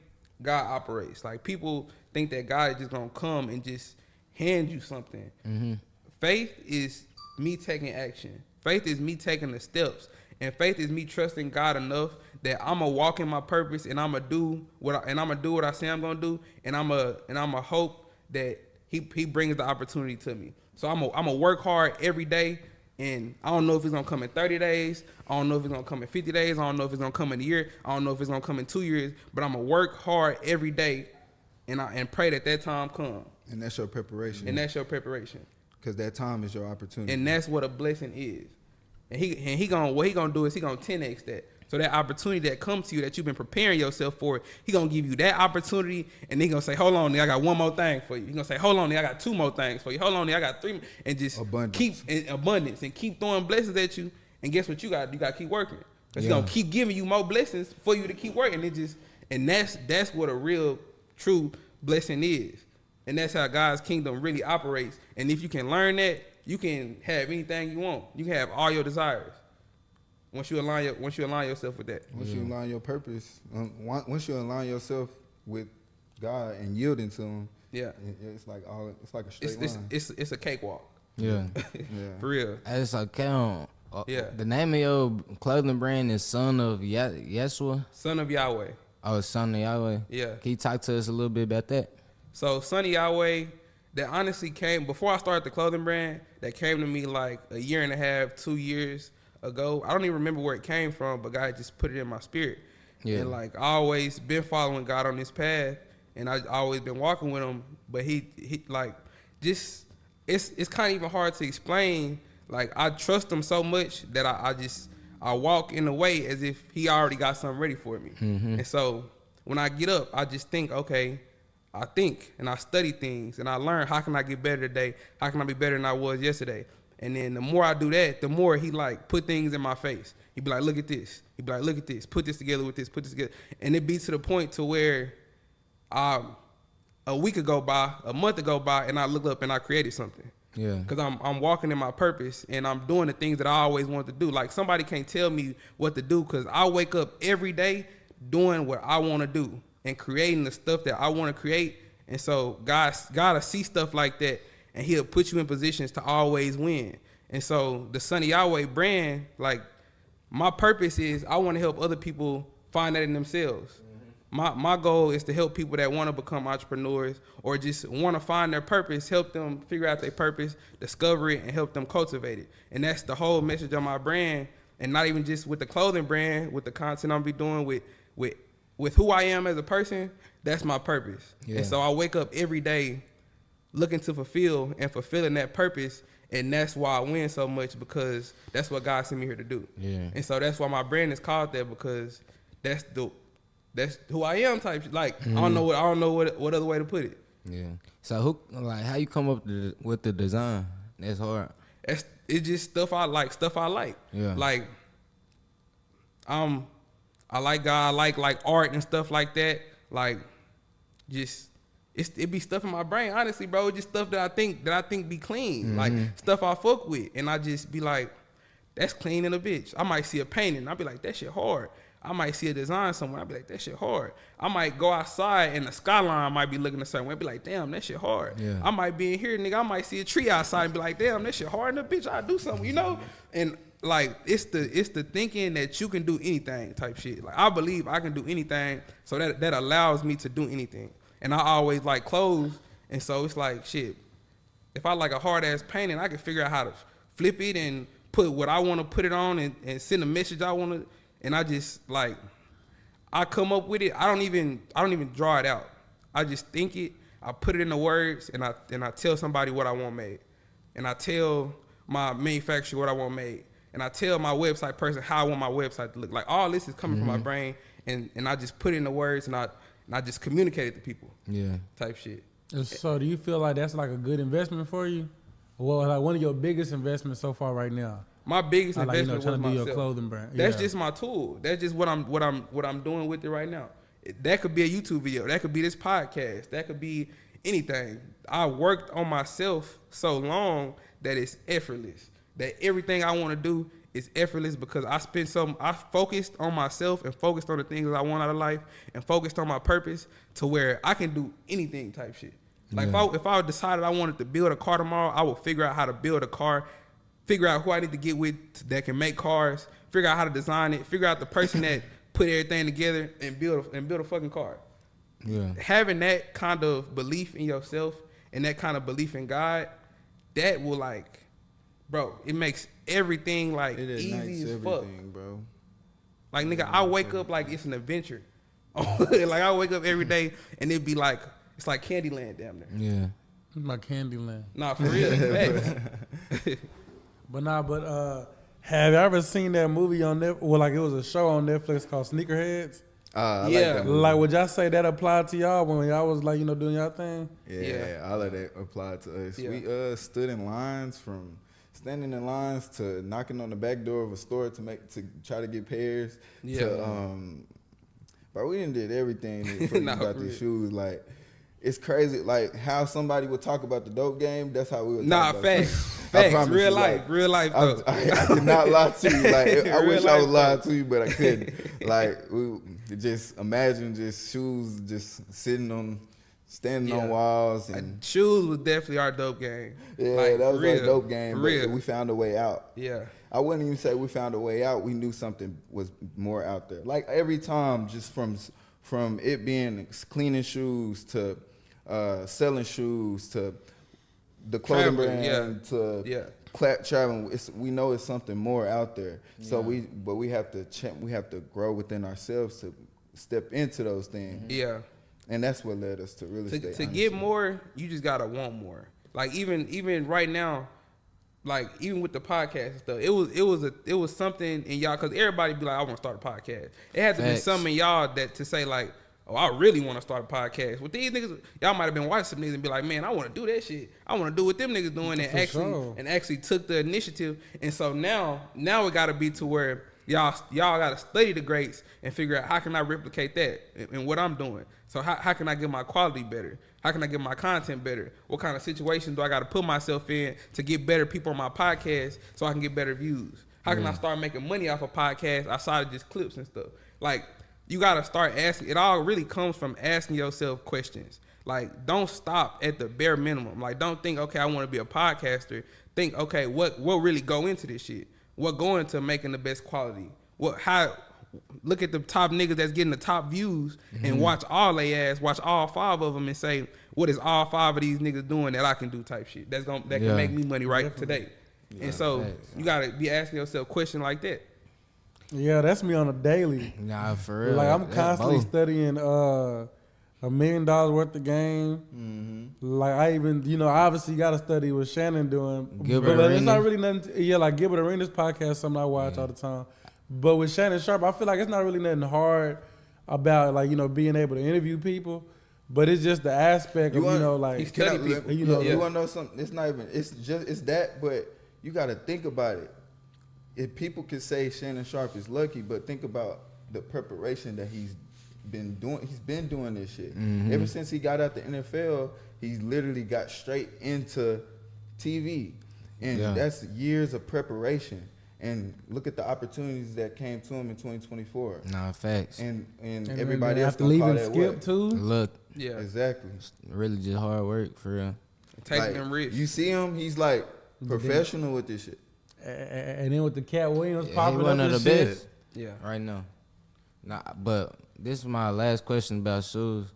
God operates. Like people think that God is just gonna come and just hand you something. Mm-hmm. Faith is me taking action. Faith is me taking the steps, and faith is me trusting God enough that I'm gonna walk in my purpose and I'm gonna do what I say I'm gonna do, and I'm gonna hope that He brings the opportunity to me. So I'm gonna work hard every day. And I don't know if it's gonna come in 30 days. I don't know if it's gonna come in 50 days. I don't know if it's gonna come in a year. I don't know if it's gonna come in 2 years. But I'm gonna work hard every day, and pray that time comes. And that's your preparation. And that's your preparation. Because that time is your opportunity. And that's what a blessing is. And he gonna do is he gonna 10x that. So that opportunity that comes to you that you've been preparing yourself for, he gonna give you that opportunity, and then he gonna say, hold on, nigga, I got one more thing for you. He gonna say, hold on, nigga, I got two more things for you. Hold on, nigga, I got three, and just keep abundance and keep throwing blessings at you. And guess what you got? You got to keep working. Cause he gonna keep giving you more blessings for you to keep working. And that's what a real true blessing is. And that's how God's kingdom really operates. And if you can learn that, you can have anything you want. You can have all your desires. Once you align yourself with that. Once you align your purpose, once you align yourself with God and yielding to Him, it's like a straight line. It's a cakewalk. Yeah. For real. It's okay. Yeah. The name of your clothing brand is Son of Yeshua? Son of Yahweh. Oh, Son of Yahweh? Yeah. Can you talk to us a little bit about that? So Son of Yahweh, that honestly came, before I started the clothing brand, that came to me like a year and a half, 2 years ago. I don't even remember where it came from, but God just put it in my spirit. Yeah. And like, I always been following God on this path, and I always been walking with him, but he like, just, it's kind of even hard to explain. Like, I trust him so much that I walk in a way as if he already got something ready for me. And so when I get up, I just think, okay, I think and I study things and I learn, how can I get better today? How can I be better than I was yesterday? And then the more I do that, the more he like put things in my face. He be like, look at this. He be like, look at this. Put this together with this. Put this together. And it be to the point to where a week ago by, a month ago by, and I look up and I created something. Yeah. Because I'm walking in my purpose and I'm doing the things that I always wanted to do. Like, somebody can't tell me what to do, because I wake up every day doing what I want to do and creating the stuff that I want to create. And so God see stuff like that, and he'll put you in positions to always win. And so the Son of Yahweh brand, like, my purpose is I want to help other people find that in themselves. My goal is to help people that want to become entrepreneurs or just want to find their purpose, help them figure out their purpose, discover it, and help them cultivate it. And that's the whole message of my brand. And not even just with the clothing brand, with the content I'm be doing, with who I am as a person, that's my purpose. Yeah. And so I wake up every day looking to fulfill and fulfilling that purpose. And that's why I win so much, because that's what God sent me here to do. Yeah. And so that's why my brand is called that, because that's who I am type shit. Like, I don't know what other way to put it. Yeah. So how you come up with the design? That's hard. It's just stuff I like. Yeah. Like, I like God. I like art and stuff like that. Like, just it be stuff in my brain. Honestly, bro, just stuff that I think be clean. Like, stuff I fuck with, and I just be like, that's clean in a bitch. I might see a painting, I'll be like, that shit hard. I might see a design somewhere, I'll be like, that shit hard. I might go outside and the skyline might be looking a certain way, I'll be like, damn, that shit hard. Yeah. I might be in here, nigga, I might see a tree outside and be like, damn, that shit hard in the bitch, I'll do something, you know? And like, it's the thinking that you can do anything type shit. Like, I believe I can do anything, so that allows me to do anything. And I always like clothes, and so it's like, shit, if I like a hard ass painting, I can figure out how to flip it and put what I want to put it on and send a message I want to. And I just, like, I come up with it. I don't even draw it out. I just think it. I put it in the words, and I tell somebody what I want made, and I tell my manufacturer what I want made, and I tell my website person how I want my website to look. Like, all this is coming from my brain, and I just put it in the words, and I just communicate it to people. Yeah, type shit. So do you feel like that's like a good investment for you? Well, like, one of your biggest investments so far right now? My biggest investment was myself. Your clothing brand. That's just my tool. That's just what I'm doing with it right now. That could be a YouTube video. That could be this podcast. That could be anything. I worked on myself so long that it's effortless. That everything I want to do is effortless, because I focused on myself and focused on the things I want out of life and focused on my purpose to where I can do anything type shit. Like, if I decided I wanted to build a car tomorrow, I would figure out how to build a car, figure out who I need to get with that can make cars, figure out how to design it, figure out the person that put everything together and build a fucking car. Yeah. Having that kind of belief in yourself and that kind of belief in God, that will, like, bro, it makes everything like easy as fuck, bro. Like, nigga, I wake up like it's an adventure. Like, I wake up every day and it'd be like, it's like Candyland down there. Yeah. It's like Candyland. Nah, for real. But have you ever seen that movie on Netflix? Well, like, it was a show on Netflix called Sneakerheads. Yeah. Like, would y'all say that applied to y'all when y'all was, like, doing y'all thing? Yeah, all of that applied to us. Yeah. We stood in lines, from standing in lines to knocking on the back door of a store to try to get pairs. Yeah. But we done did everything before we got these shoes. Like, it's crazy, like, how somebody would talk about the dope game. That's how we would talk about it. Facts. Real life. Though. I cannot lie to you. Like, I wish I was lying to you, but I couldn't. Like, we just imagine just shoes just sitting on standing on walls. And shoes was definitely our dope game. Yeah, like, that was our dope game. But we found a way out. Yeah. I wouldn't even say we found a way out. We knew something was more out there. Like every time, just from it being cleaning shoes to selling shoes to the clothing brand to traveling, we know it's something more out there. So we have to grow within ourselves to step into those things. Yeah. And that's what led us to really to get more. You just gotta want more. Like even right now, like even with the podcast and stuff, it was something in y'all, because everybody be like, I want to start a podcast. It had to be something in y'all that to say like, oh, I really want to start a podcast. With these niggas, y'all might have been watching some niggas and be like, man, I want to do that shit. I want to do what them niggas doing, and actually took the initiative. And so now it got to be to where y'all got to study the greats and figure out how can I replicate that in what I'm doing. So how can I get my quality better? How can I get my content better? What kind of situations do I got to put myself in to get better people on my podcast so I can get better views? How can I start making money off a podcast outside of just clips and stuff? Like, you got to start asking. It all really comes from asking yourself questions. Like, don't stop at the bare minimum. Like, don't think, okay, I want to be a podcaster. Think, okay, what really go into this shit? What go into making the best quality? Look at the top niggas that's getting the top views and watch all they ass, watch all 5 of them and say, what is all 5 of these niggas doing that I can do type shit? That can make me money today. Yeah, and so you gotta be asking yourself questions like that. Yeah, that's me on a daily. Nah, for real. Like I'm constantly studying $1 million worth of game. Like I even, obviously got to study what Shannon doing. Gilbert but it's not really nothing. Like Gilbert Arenas podcast, something I watch all the time. But with Shannon Sharp, I feel like it's not really nothing hard about being able to interview people. But it's just the aspect of he study people. You want to know something? It's not even. It's that. But you got to think about it. If people could say Shannon Sharp is lucky, but think about the preparation that he's been doing. He's been doing this shit ever since he got out the NFL. He's literally got straight into TV, and that's years of preparation. And look at the opportunities that came to him in 2024. Nah, facts. And everybody else after leaving Skip too. Look, exactly. It's really just hard work for real. Taking them risks. You see him, he's like professional with this shit. And then with the Cat Williams popping one up of the shit. best. Yeah, right now. Nah, but this is my last question about shoes.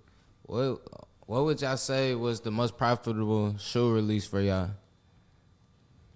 What would y'all say was the most profitable shoe release for y'all?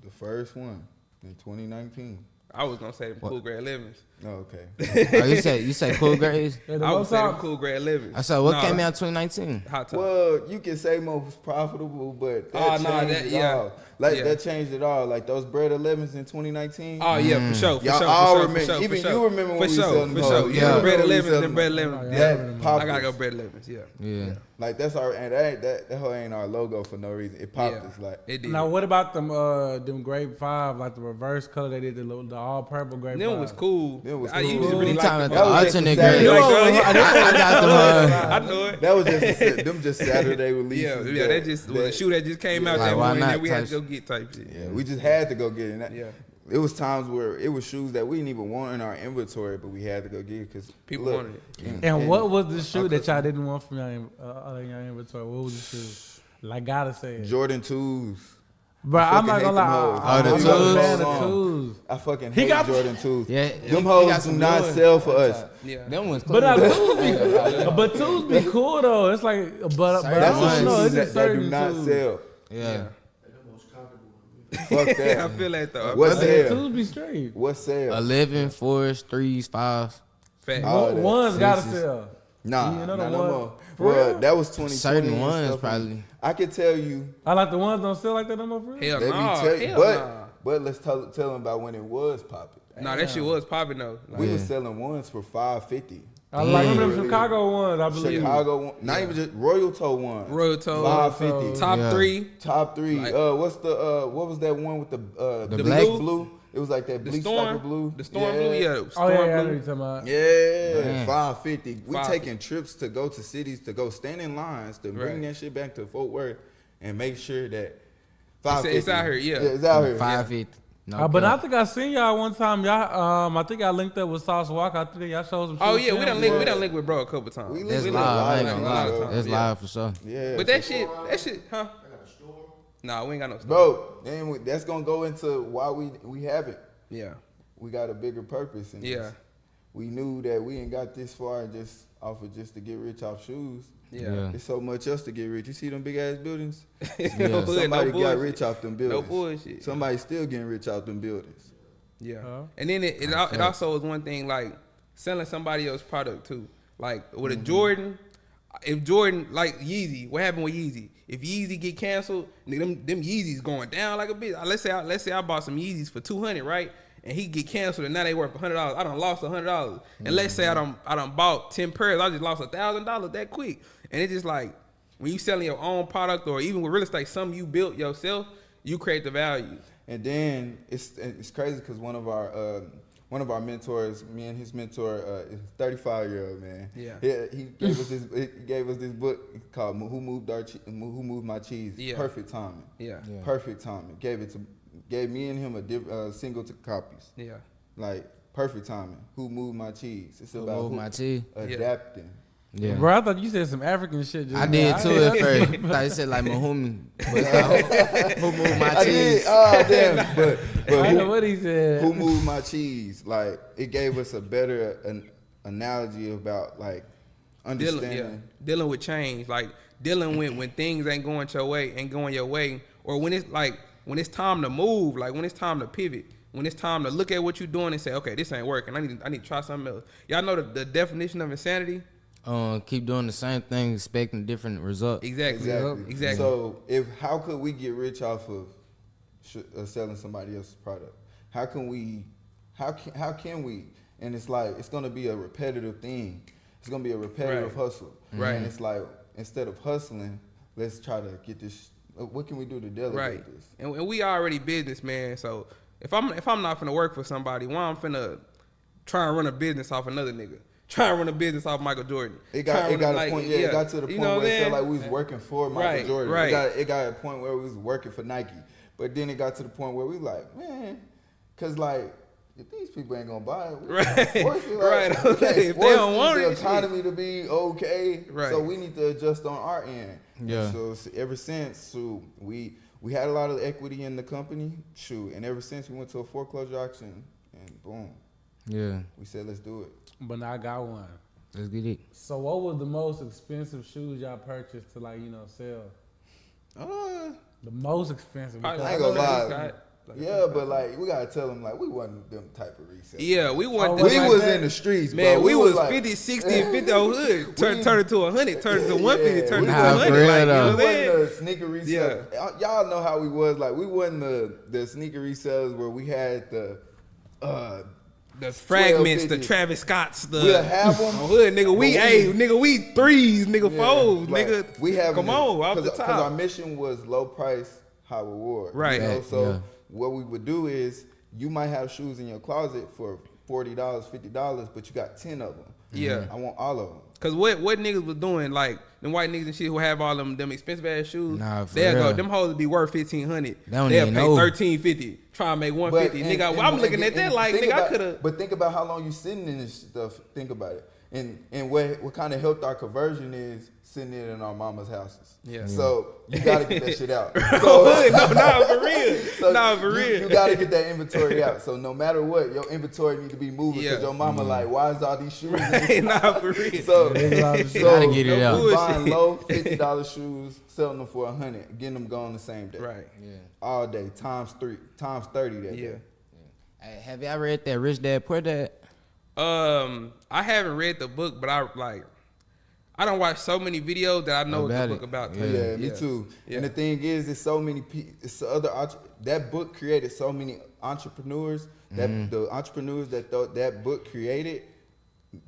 The first one in 2019. I was gonna say the Cool Grade 11s. Oh, okay. You say Cool Grades? I would say the Cool Grade 11s. I said what came out 2019? Hot Top. Well, you can say most profitable, but that changed it all. That changed it all. Like those Bread 11s in 2019. Oh yeah, for sure. Y'all all remember. Even you remember when we selling those. For sure. Yeah, Bread 11s and Bread 11s. I gotta go Bread 11s. Yeah. Like that's our, and that whole ain't our logo for no reason. It popped us like. It did. Now what about them Grape 5, like the reverse color they did, the all purple Grape 5? Them was cool. You just really like the alternate grade. I got them. I know it. That was just Saturday releases. Yeah. That just was a shoe that just came out that morning that we had to go get type shit. Yeah, we just had to go get it. It was times where it was shoes that we didn't even want in our inventory, but we had to go get it because people wanted it. And what was the shoe that y'all didn't want from your inventory? What was the shoe? Like, gotta say it. Jordan 2s. Bro, I'm not gonna lie. I'm a fan of twos. I fucking hate Jordan 2s. Yeah, them hoes do not sell for us. Yeah, them ones. But twos be cool though. It's like, but that's I don't know. It's just that do certain not twos. sell. Yeah. Fuck that. I feel that though. What sale? Twos be straight. What sale? 11, 4s, 3s, 5s. Ones gotta sell. Nah, no more. Well, that was 2020. Certain ones probably. I can tell you. I like the ones don't sell like that no more. For real. Hell no. But let's tell them about when it was popping. Nah, that shit was popping though. We was selling ones for $550. I like them Chicago ones. I believe Chicago one, not even just Royal Toe ones. Royal Toe, $550. Top three. Like, what was that one with the black blue? It was like that bleach type of blue. The storm blue, yeah. Oh yeah, I know what you're talking about. Yeah, $550. We taking trips to go to cities to go stand in lines to bring that shit back to Fort Worth and make sure that $550. It's out here, yeah. It's out here. $550. No but I think I seen y'all one time. Y'all, I think I linked up with Sauce Walker. I think y'all showed some. Oh yeah, we done linked with bro a couple times. That's live. I ain't gonna lie. That's live for sure. Yeah. But that shit, huh? Nah, we ain't got no store. Bro, then that's gonna go into why we have it. Yeah. We got a bigger purpose. And Yeah. We knew that we ain't got this far just off of just to get rich off shoes. Yeah. There's so much else to get rich. You see them big ass buildings? No Somebody bullshit. got rich off them buildings. No bullshit. Somebody still getting rich off them buildings. Yeah. Huh? And then it also is one thing like selling somebody else's product too. Like with a Jordan, if Jordan like Yeezy, what happened with Yeezy? If Yeezy get canceled, nigga, them Yeezys going down like a bitch. Let's say I bought some Yeezys for $200, right? And he get canceled and now they worth $100. I done lost $100. And let's say I done bought 10 pairs. I just lost $1,000 that quick. And it's just like when you selling your own product or even with real estate, something you built yourself, you create the value. And then it's crazy because one of our mentors, me and his mentor, is 35-year-old man. Yeah. He gave us this book called Who Moved My Cheese. Yeah. Perfect timing. Yeah. Perfect timing. Gave me and him a single copies. Yeah. Like perfect timing. Who moved my cheese? It's about moved my cheese? Adapting. Yeah. Bro, I thought you said some African shit. Just I did too at first. Like I said like Mahumi. But who moved my I cheese? did. Oh damn! But I don't know what he said. Who moved my cheese? Like it gave us a better analogy about like understanding. Dealing with change, like dealing with when things ain't going your way, or when it's time to move, like when it's time to pivot, when it's time to look at what you're doing and say, okay, this ain't working. I need to try something else. Y'all know the definition of insanity? Keep doing the same thing, expecting different results. Exactly. So how could we get rich off of selling somebody else's product? How can we? And it's like it's gonna be a repetitive thing. It's gonna be a repetitive hustle. Right. And it's like instead of hustling, let's try to get this. What can we do to delegate this? And we already businessmen, so if I'm not finna work for somebody, why I'm finna try and run a business off another nigga? Try and run a business off Michael Jordan. It got to the point where it felt like we was working for Michael Jordan. Right. It got a point where we was working for Nike. But then it got to the point where we like, man, cause like if these people ain't gonna buy it, if they don't want the it, economy to be okay. Right. So we need to adjust on our end. Yeah. So ever since, we had a lot of equity in the company, and ever since we went to a foreclosure auction, and boom. Yeah. We said let's do it. But now I got one. Let's get it. So what was the most expensive shoes y'all purchased to sell? The most expensive. I ain't gonna lie. Yeah, but like we gotta tell them like we wasn't them type of resellers. Yeah, we wasn't. We was in the streets, man. bro. We was like, 50, 60, and 50 on hood. Turn it to 100. Turn it to 150. Turn it to Nah, 100. for real, Like, you know though. what we I'm saying? wasn't the sneaker resellers. Y'all know how we was. Like we wasn't the sneaker resellers where we had the fragments, the Travis Scotts, the we'll have them. hood, nigga. We threes, nigga, fours, like, nigga. We have come on, off the top. Because our mission was low price, high reward. Right. You know? So what we would do is you might have shoes in your closet for $40, $50, but you got 10 of them. Yeah. I want all of them. Cause what niggas was doing, like them white niggas and shit who have all them expensive ass shoes, Nah, for they'll real. go, them hoes would be worth $1,500. don't They'll even pay know. $1,350. Try and make $150. Nigga, I'm looking at that like, nigga, I coulda. But think about how long you sitting in this stuff. Think about it. And what kind of helped our conversion is sitting in our mama's houses. Yeah. So you gotta get that shit out. No, for real. So no, for real. You gotta get that inventory out. So no matter what, your inventory need to be moving because Yeah. your mama like, why is all these shoes? Nah, for real. So Gotta get it out. buying low $50 shoes, selling them for $100, getting them gone the same day. Right. Yeah. All day, times 30 that Yeah. day. Hey, have y'all read that Rich Dad Poor Dad? I haven't read the book, but I don't watch so many videos that I know what the book about. Yeah, me too. Yeah. And the thing is, there's so many that book created so many entrepreneurs. That the entrepreneurs that book created,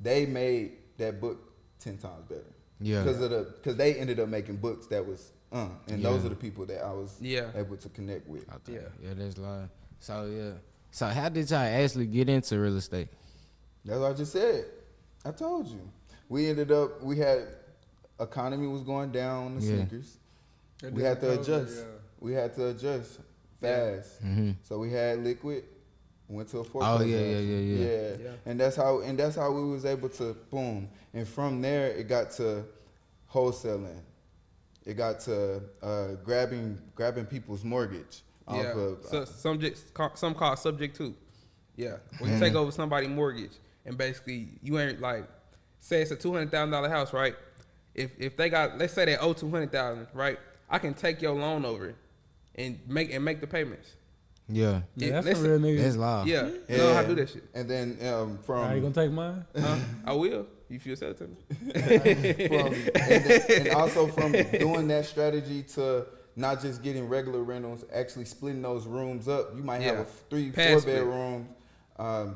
they made that book 10 times better. Yeah, because they ended up making books that was and those are the people that I was able to connect with. Yeah, that's live. So how did y'all actually get into real estate? That's what I just said. I told you. We had economy was going down on the sneakers. We had to adjust. We had to adjust. fast. Mm-hmm. So we had liquid, went to a Oh foreclosure. yeah. And that's how we was able to boom. And from there, it got to wholesaling. It got to grabbing people's mortgage. Yeah. So some call it subject to. Yeah. When you take over somebody's mortgage and basically you ain't like, say it's a $200,000 house, right? If they got, let's say they owe $200,000, right? I can take your loan over and make the payments. Yeah. That's a real nigga. That's law. Yeah. You know how to do that shit. And then Are you gonna take mine? I will. If you sell it to me. and also from doing that strategy to not just getting regular rentals, actually splitting those rooms up. You might have a 3-4 bedroom,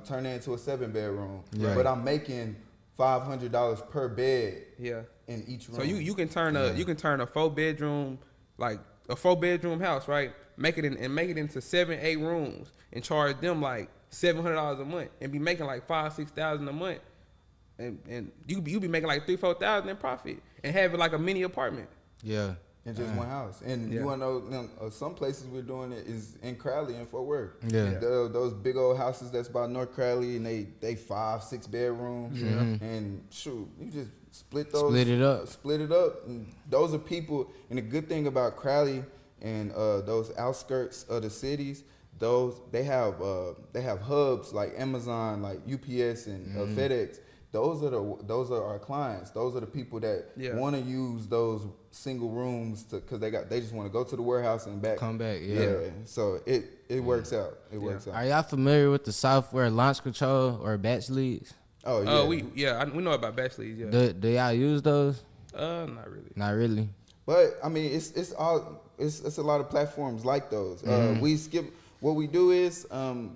turn it into a 7-bedroom. Right. But I'm making $500 per bed. Yeah. In each room. So you can turn a 4-bedroom, like a 4-bedroom house, right? Make it into 7-8 rooms and charge them like $700 a month and be making like $5,000-6,000 a month. And you be making like $3,000-4,000 in profit and have it like a mini apartment. Yeah. In just one house. And you want to know, some places we're doing it is in Crowley and Fort Worth. Yeah. Those big old houses that's by North Crowley, and they 5-6 bedrooms. And shoot, you just split it up. And those are people, and the good thing about Crowley and those outskirts of the cities, they have hubs like Amazon, like UPS and FedEx. Those are our clients. Those are the people that want to use those single rooms because they just want to go to the warehouse and back. Come back, So it works out. It works out. Are y'all familiar with the software launch control or batch leads? Oh yeah. We know about batch leads. Yeah. Do y'all use those? Not really. Not really. But I mean, it's a lot of platforms like those. We skip. What we do is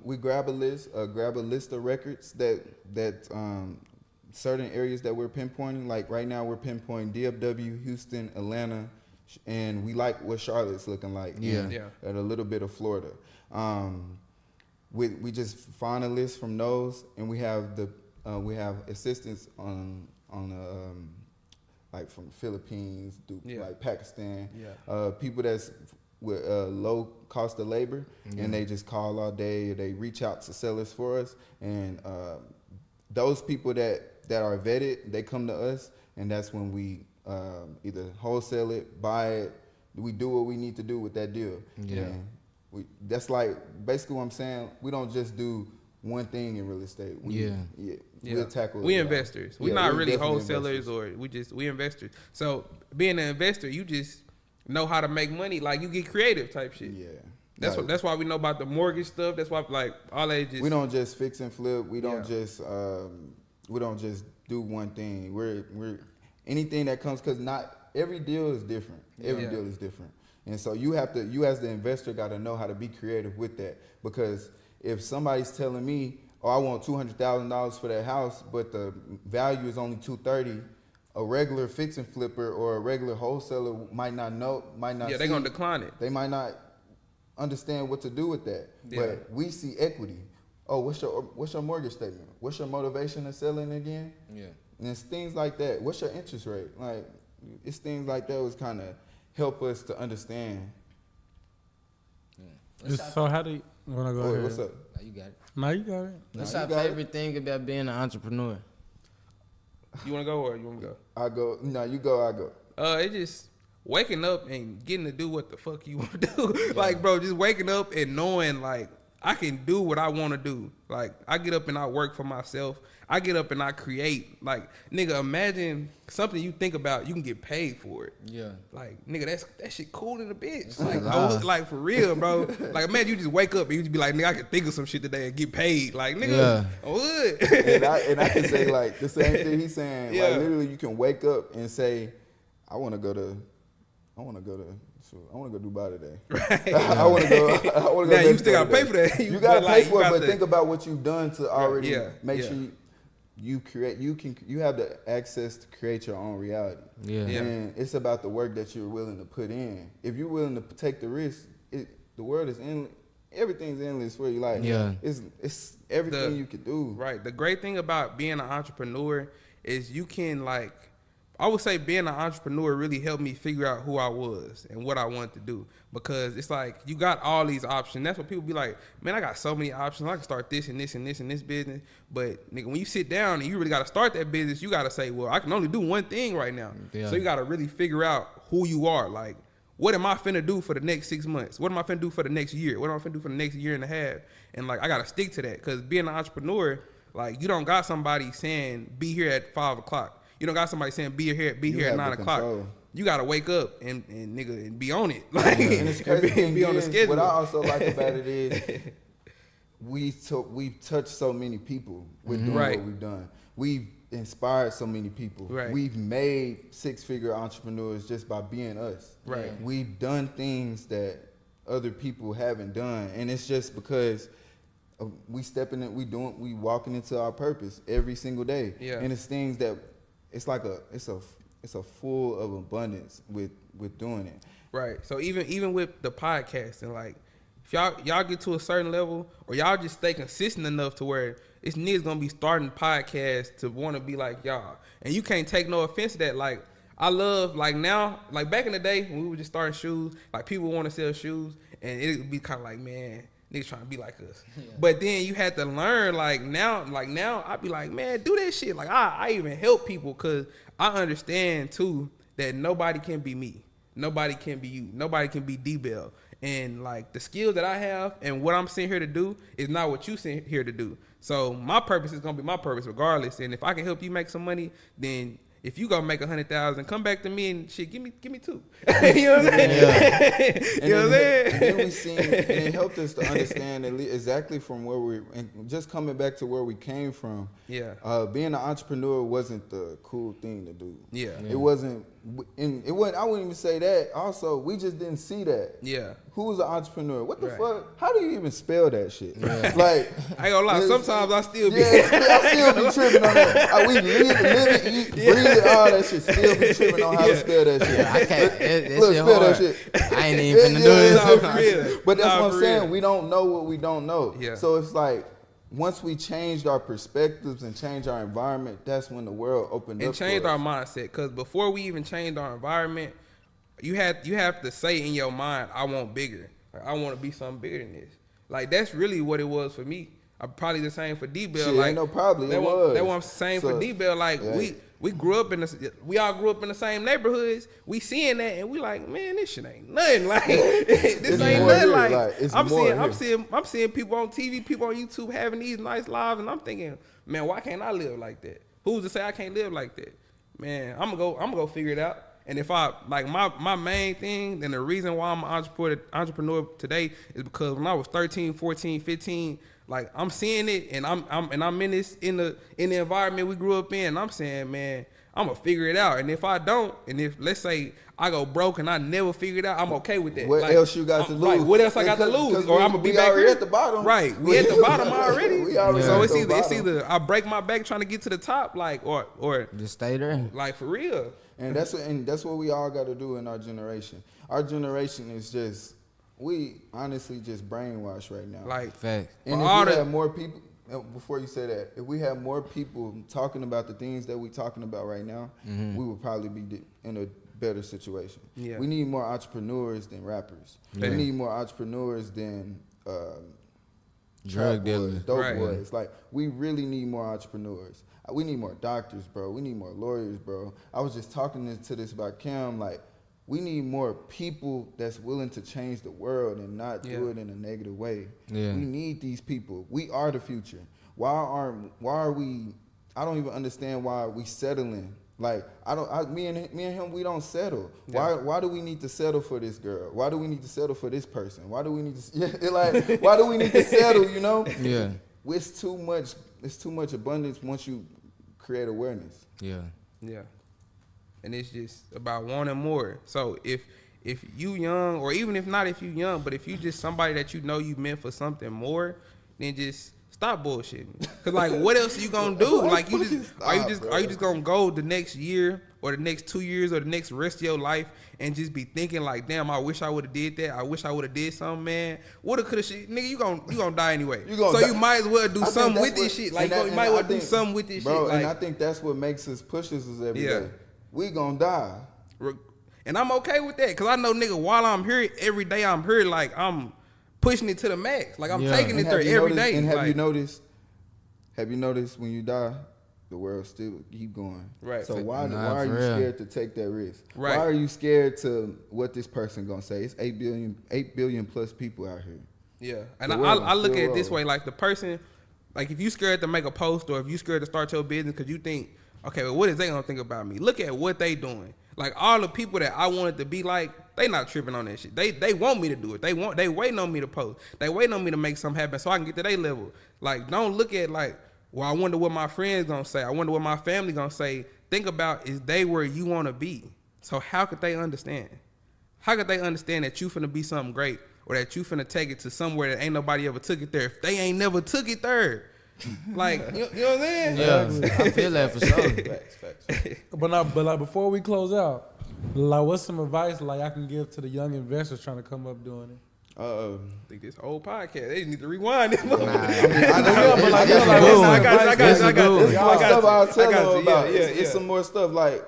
we grab a list of records that certain areas that we're pinpointing. Like right now, we're pinpointing DFW, Houston, Atlanta, and we like what Charlotte's looking like. And a little bit of Florida. We just find a list from those, and we have assistance on like from Philippines, like Pakistan, people that's with low cost of labor, and they just call all day. They reach out to sellers for us, and those people that are vetted, they come to us, and that's when we either wholesale it, buy it. We do what we need to do with that deal. That's like basically what I'm saying. We don't just do one thing in real estate. We'll tackle it. We investors. We're not really wholesalers, investors. we investors. So being an investor, you just know how to make money. Like you get creative type shit. Yeah. That's why we know about the mortgage stuff. That's why like all that just. We don't just fix and flip. We don't just do one thing. We're anything that comes, because not every deal is different. Every deal is different. And so you as the investor got to know how to be creative with that, because if somebody's telling me, oh, I want $200,000 for that house, but the value is only $230,000, a regular fix and flipper or a regular wholesaler might not they're going to decline it. They might not understand what to do with that. But we see equity. Oh, what's your mortgage statement? What's your motivation of selling again? Yeah. And it's things like that. What's your interest rate? Like, it's things like that was kind of help us to understand. So how do you want to go ahead? What's up? No, you got it. No, you got it. What's our favorite thing about being an entrepreneur? You want to go or you want me to go? I go. No, you go. I go. It's just waking up and getting to do what the fuck you want to do. Like, bro, just waking up and knowing, like, I can do what I want to do. Like, I get up and I work for myself. I get up and I create. Like, nigga, imagine something you think about, you can get paid for it. Yeah. Like, nigga, that shit cool in a bitch. Like, for real, bro. Like, imagine you just wake up and you just be like, nigga, I can think of some shit today and get paid. Like, nigga, I would. and I can say, like, the same thing he's saying. Like, literally, you can wake up and say, I want to go to Dubai today. Right. I want to go. Now you still gotta pay for that. You gotta pay for it, but think about what you've done to already make sure you create. You have the access to create your own reality. Yeah. And it's about the work that you're willing to put in. If you're willing to take the risk, the world is endless. Everything's endless for you. Like, it's everything you can do. Right. The great thing about being an entrepreneur is you can, like, I would say being an entrepreneur really helped me figure out who I was and what I wanted to do, because it's like you got all these options. That's what people be like, man, I got so many options. I can start this and this and this and this business. But nigga, when you sit down and you really got to start that business, you got to say, well, I can only do one thing right now. Yeah. So you got to really figure out who you are. Like, what am I finna do for the next 6 months? What am I finna do for the next year? What am I finna do for the next year and a half? And like, I got to stick to that, because being an entrepreneur, like, you don't got somebody saying be here at 5 o'clock. You don't got somebody saying be here at 9 o'clock. You gotta wake up and nigga and be on it, like, and be on the schedule. What I also like about it is we've touched so many people with doing what we've done. We've inspired so many people. Right. We've made 6-figure entrepreneurs just by being us. Right. We've done things that other people haven't done, and it's just because we stepping in, we walking into our purpose every single day. Yeah. And it's things that it's a full of abundance with doing it. Right. So even with the podcast, and like, if y'all get to a certain level, or y'all just stay consistent enough to where it's niggas gonna be starting podcasts to want to be like y'all, and you can't take no offense to that. Like, I love, like, now, like back in the day when we were just starting shoes, like people want to sell shoes, and it would be kind of like, man, niggas trying to be like us. Yeah. But then you had to learn, like now I be like, man, do that shit. Like, I even help people, because I understand too that nobody can be me. Nobody can be you. Nobody can be DBELL. And like, the skills that I have and what I'm sitting here to do is not what you sitting here to do. So my purpose is gonna be my purpose regardless. And if I can help you make some money, then if you gonna make 100,000, come back to me and shit, give me 2. You know what I'm saying? Yeah. You know what I'm saying? And then we seen, and it helped us to understand exactly from where we, and just coming back to where we came from. Yeah. Being an entrepreneur wasn't the cool thing to do. Yeah. It wasn't, and it wasn't. I wouldn't even say that. Also, we just didn't see that. Yeah. Who's an entrepreneur? What the fuck? How do you even spell that shit? Yeah. Like, I ain't gonna lie. Sometimes I still be. Yeah, I still be tripping on that. We live, eat, breathe it, all that shit. Still be tripping on how to spell that shit. I can't. Look, spell that shit. I ain't even finna do this. But that's what I'm saying. We don't know what we don't know. Yeah. So it's like, once we changed our perspectives and changed our environment, that's when the world opened up. And changed our mindset. Because before we even changed our environment, you have to say in your mind, I want bigger. Like, I want to be something bigger than this. Like, that's really what it was for me. I'm probably the same for DBELL. Shit, like, ain't no problem. That what I'm saying for DBELL. Like, yeah. we grew up we all grew up in the same neighborhoods. We seeing that and we like, man, this shit ain't nothing. Like, this ain't nothing. Like, I'm seeing people on TV, people on YouTube having these nice lives, and I'm thinking, man, why can't I live like that? Who's to say I can't live like that? Man, I'm gonna go figure it out. And if I, like, my main thing, and the reason why I'm an entrepreneur today is because when I was 13, 14, 15, like, I'm seeing it, and I'm in this in the environment we grew up in, and I'm saying, man, I'm gonna figure it out. And if I don't, and if, let's say, I go broke and I never figure it out, I'm okay with that. What else you got to lose? Right, what else I got to lose? Or I'm gonna be back here at the bottom. Right, we at the bottom already. So it's either I break my back trying to get to the top, like, or just stay there. Like, for real. And that's what we all got to do in our generation. Our generation is just, we honestly just brainwashed right now. Like, fact. And if we had more people, before you say that, if we had more people talking about the things that we're talking about right now, we would probably be in a better situation. Yeah. We need more entrepreneurs than rappers. Yeah. We need more entrepreneurs than drug dealers, dope boys. Like, we really need more entrepreneurs. We need more doctors, bro. We need more lawyers, bro. I was just talking to this about Cam. Like, we need more people that's willing to change the world and not do it in a negative way. Yeah. We need these people. We are the future. Why are we? I don't even understand why we settling. Like, me and him, we don't settle. Yeah. Why do we need to settle for this girl? Why do we need to settle for this person? Why do we need to why do we need to settle, you know? Yeah. It's too much abundance once you create awareness. Yeah. Yeah. And it's just about wanting more. So if you young, or even if not if you young, but if you just somebody that you know you meant for something more, then just stop bullshitting. Cause like, what else are you gonna do? Like, are you just gonna go the next year or the next 2 years or the next rest of your life and just be thinking like, damn, I wish I would have did that. I wish I would have did something, man. Woulda, coulda, shit. Nigga, you gonna die anyway. You might as well do something with this shit. Like, you might as well do something with this shit. Bro, and I think that's what makes us, pushes us every day. we gonna die. And I'm okay with that, because I know, nigga, while I'm here, every day I'm here, like, I'm pushing it to the max. Like, I'm taking it there every day. And have like, you noticed when you die, the world still keep going. Right. So why are you scared to take that risk? Right. Why are you scared to what this person gonna say? It's 8 billion plus people out here. Yeah. And I look at it this way, like, the person, like, if you scared to make a post, or if you scared to start your business because you think, okay, well, what is they gonna think about me? Look at what they doing. Like, all the people that I wanted to be like, they not tripping on that shit. They want me to do it. They waiting on me to post. They waiting on me to make something happen so I can get to their level. Like, don't look at, like, well, I wonder what my friends gonna say. I wonder what my family gonna say. Think about, is they where you wanna be? So how could they understand? How could they understand that you finna be something great, or that you finna take it to somewhere that ain't nobody ever took it there if they ain't never took it there? Like, you know what I'm saying? Yeah, I feel that for sure. Facts. But like before we close out, like what's some advice like I can give to the young investors trying to come up doing it? I think this whole podcast, they need to rewind it. It's some more stuff. Like,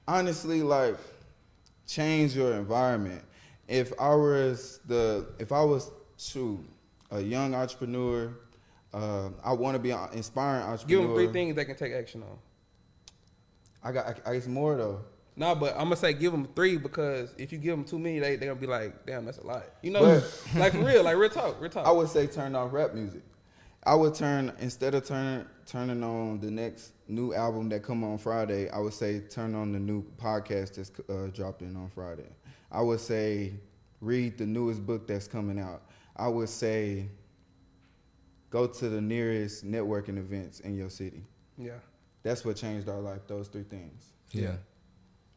honestly, like, change your environment. If I was a young entrepreneur, I want to be an inspiring entrepreneur. Give them 3 things they can take action on. I guess more though. Nah, but I'm gonna say give them 3, because if you give them too many, they gonna be like, damn, that's a lot. You know, like, for real, like, real talk. I would say turn off rap music. I would instead of turning on the next new album that come on Friday, I would say turn on the new podcast that's dropping on Friday. I would say read the newest book that's coming out. I would say go to the nearest networking events in your city. Yeah. That's what changed our life, those 3 things. Yeah.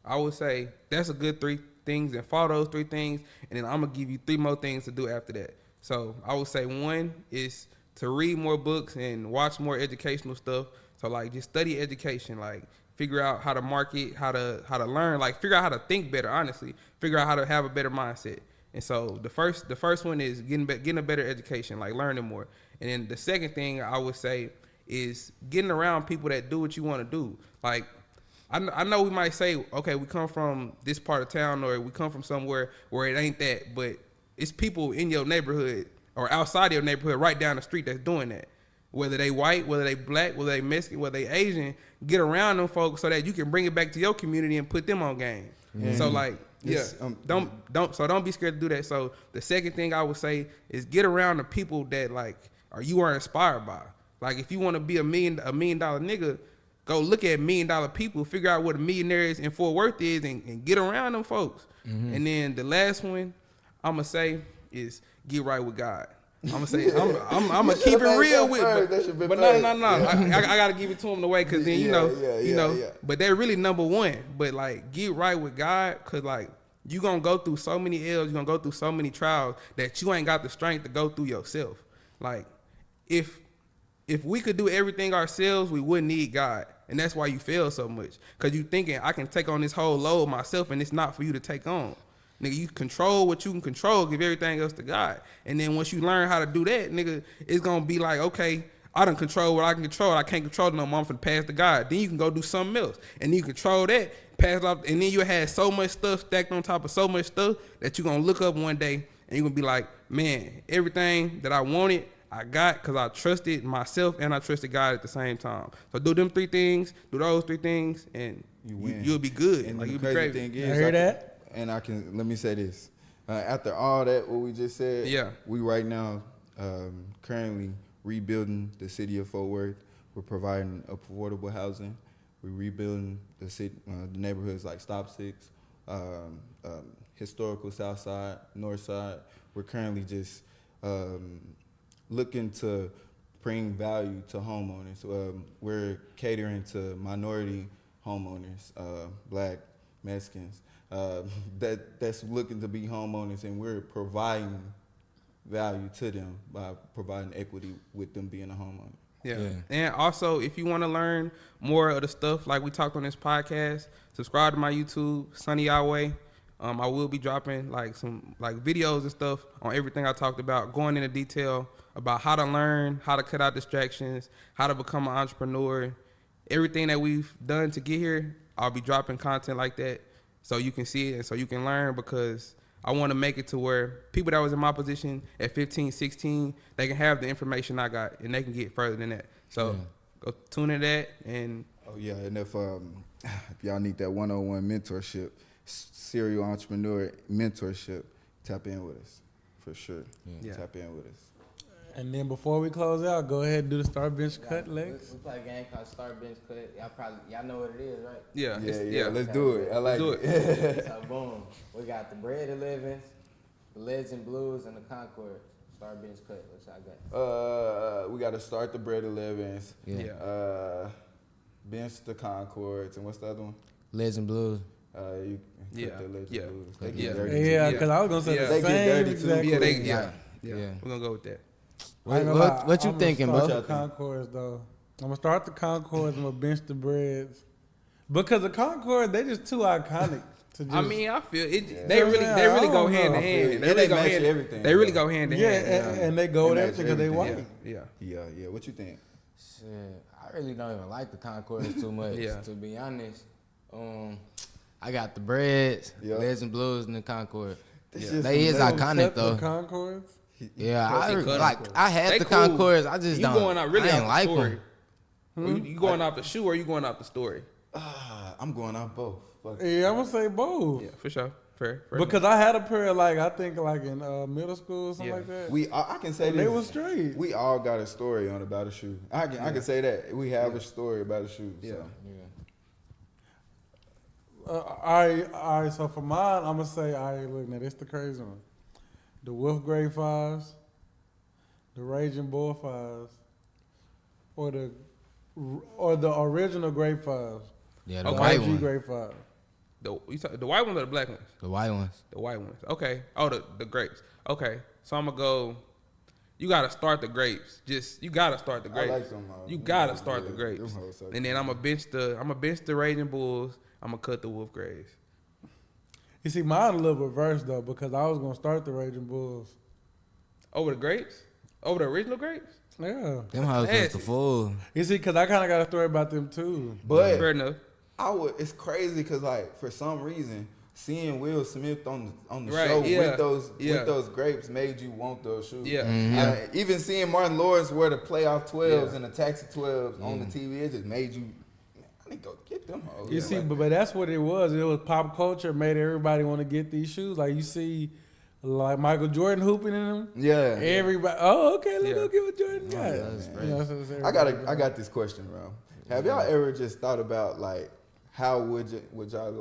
I would say that's a good 3 things, and follow those 3 things, and then I'm going to give you 3 more things to do after that. So I would say 1 is to read more books and watch more educational stuff. So, like, just study education, like, figure out how to market, how to learn, like, figure out how to think better, honestly. Figure out how to have a better mindset. And so the first one is getting a better education, like learning more. And then the second thing I would say is getting around people that do what you want to do. Like, I know we might say, okay, we come from this part of town, or we come from somewhere where it ain't that, but it's people in your neighborhood or outside of your neighborhood right down the street that's doing that. Whether they white, whether they black, whether they Mexican, whether they Asian, get around them folks so that you can bring it back to your community and put them on game. Mm-hmm. So, like, don't be scared to do that. So the second thing I would say is get around the people that, like, you are inspired by. Like, if you want to be a million dollar nigga, go look at $1 million people, figure out what a millionaire is in Fort Worth is, and get around them folks. Mm-hmm. And then the last one I'm gonna say is get right with God. I'm gonna say I'm gonna keep it real with, but no. I gotta give it to him the way, because then you know. But they're really number 1. But, like, get right with God, because, like, you gonna go through so many L's, you gonna go through so many trials that you ain't got the strength to go through yourself. Like, if we could do everything ourselves, we wouldn't need God. And that's why you fail so much, because you thinking, I can take on this whole load myself, and it's not for you to take on. Nigga, you control what you can control, give everything else to God. And then once you learn how to do that, nigga, it's going to be like, okay, I done control what I can control. I can't control it no more. I'm finna pass to God. Then you can go do something else. And then you control that, pass it off, and then you have so much stuff stacked on top of so much stuff that you're going to look up one day and you're going to be like, man, everything that I wanted, I got, because I trusted myself and I trusted God at the same time. So do them 3 things, do those 3 things, and you'll be good. And like, the you'll crazy be thing is, I hear that. And let me say this. After all that, what we just said, we right now currently rebuilding the city of Fort Worth. We're providing affordable housing. We're rebuilding the city, the neighborhoods like Stop 6, historical South Side, North Side. We're currently just looking to bring value to homeowners. We're catering to minority homeowners, black, Mexicans, that's looking to be homeowners, and we're providing value to them by providing equity with them being a homeowner. Yeah. And also, if you want to learn more of the stuff like we talked on this podcast, subscribe to my YouTube, Sunny Yahweh. I will be dropping some videos and stuff on everything I talked about, going into detail about how to learn, how to cut out distractions, how to become an entrepreneur. Everything that we've done to get here, I'll be dropping content like that so you can see it and so you can learn, because I want to make it to where people that was in my position at 15, 16, they can have the information I got and they can get further than that. So go tune in that. And oh yeah, and if y'all need that 101 mentorship, serial entrepreneur mentorship, tap in with us for sure. Yeah. Tap in with us. And then before we close out, go ahead and do the start bench cut, Lex. We play a game called Start Bench Cut. Y'all know what it is, right? Yeah. Let's do it. I like it. So boom, we got the Bread 11s, the Legend Blues, and the Concord. Start Bench Cut. What y'all got? We got to start the Bread 11s. Yeah. Bench the Concords, and what's the other one? Legend Blues. You cut the Legend Blues. They get dirty. Yeah, because I was gonna say the they same. Get dirty Exactly. too. Yeah. We're gonna go with that. What you thinking, bro? I'm gonna start the Concords though. I'm gonna start the Concords. I'm gonna bench the Breads because the Concords, they just too iconic. To just, I mean, I feel it. They really go hand in hand. They really go hand everything. They really go hand in hand. And they go with everything because they white. Yeah. What you think? Shit, I really don't even like the Concords too much. To be honest, I got the Breads, Legend Blues, and the Concord. They is iconic though. The Concords. Yeah, I had the Concords. I just don't. Going out really I ain't off like the story. them. You going off the shoe or you going off the story? I'm going off both. Yeah, I'm gonna say both. Yeah, for sure. Fair because I had a pair of I think in middle school or something like that. I can say they was straight. We all got a story about a shoe. I can say that we have a story about a shoe. So. All right. So for mine, I'm gonna say, look, now this the crazy one. The Wolf Grade 5s, the Raging Bull 5s, or the original Grade 5s. Yeah, the white one. Grade 5. The white ones or the black ones? The white ones. The white ones. Okay. Oh, the grapes. Okay. So I'm gonna go. You gotta start the grapes. You gotta start the grapes. I like them. You gotta start the grapes. And then I'm gonna bench the Raging Bulls. I'm gonna cut the Wolf Grades. You see, mine a little reverse though, because I was gonna start the Raging Bulls over the grapes, over the original grapes. Yeah, them hoes was the fool. You see, because I kind of got a story about them too. But fair enough. It's crazy because for some reason seeing Will Smith on the show with those grapes made you want those shoes. Yeah. Even seeing Martin Lawrence wear the playoff 12s and the taxi 12s on the TV, it just made you. I need to go get them hoes. You see, but that's what it was. It was pop culture made everybody want to get these shoes. Like you see, like Michael Jordan hooping in them. Yeah. Everybody. Oh, okay. Let's go get what Jordan got. I got this question, bro. Have y'all ever just thought about how would y'all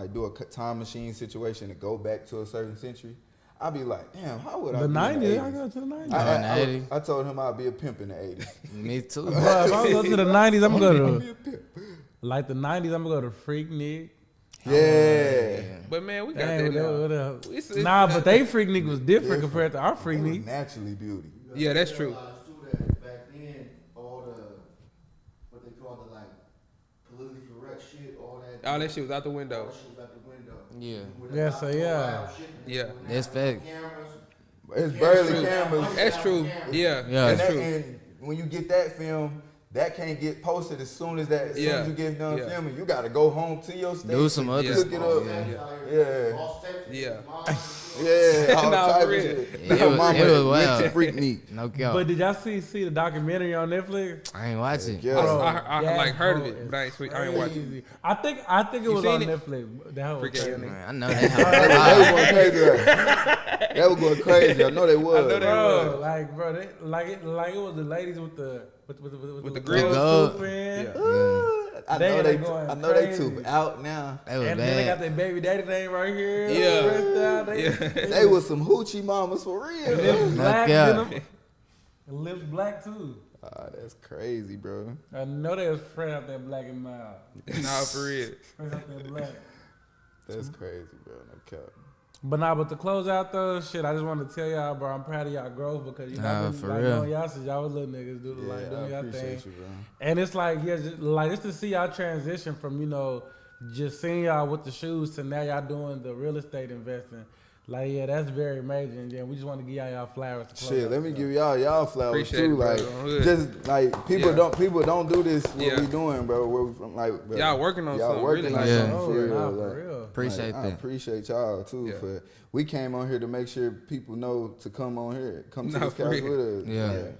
do a time machine situation to go back to a certain century? I'd be like, damn, how would I the be 90s? in the 80s? I go to the 90s. I told him I'd be a pimp in the 80s. Me too. Bro, if I go to the 90s, I'm going to go to like the 90s. I'm going to go to Freaknik. Yeah. But man, we got that now. Nah, but they Freaknik was different compared to our Freaknik. Naturally beauty. Yeah, that's true. Back then, all what they call the politically correct shit, all that shit was out the window. Yeah. That's fact. It's barely cameras. That's true. Yeah. That's true. And when you get that film, that can't get posted as soon as you get done filming. You gotta go home to your station. Do some other look it up. All type of shit. It was wild. Freaknik. No doubt. But did y'all see the documentary on Netflix? I ain't watch it. I heard of it, but I ain't watch it. I think it was on Netflix. That was crazy. I know that. They was going crazy. I know they was. It was the ladies with the grill. I know they too out now. And then they got their baby daddy name right here. They was some hoochie mamas for real. Lips black, lips black too. That's crazy, bro. I know they was fresh out there black and mild. Nah, for real. Fresh out there black. That's crazy, bro. No cap. But to close out though, shit, I just wanted to tell y'all, bro, I'm proud of y'all growth because I've been knowing y'all since y'all was little niggas doing y'all thing. You, bro. And it's just to see y'all transition from, just seeing y'all with the shoes to now y'all doing the real estate investing. Like, yeah, that's very major. And then we just want to give y'all flowers. To Shit, let me give y'all flowers Appreciate too. it, like, just like people don't do this. What we doing, bro? Where we from? Like, bro, y'all working on something. Working really on like something for real. For real. Appreciate that. I appreciate y'all too. For we came on here to make sure people know to come on here, come to this couch with us. Yeah.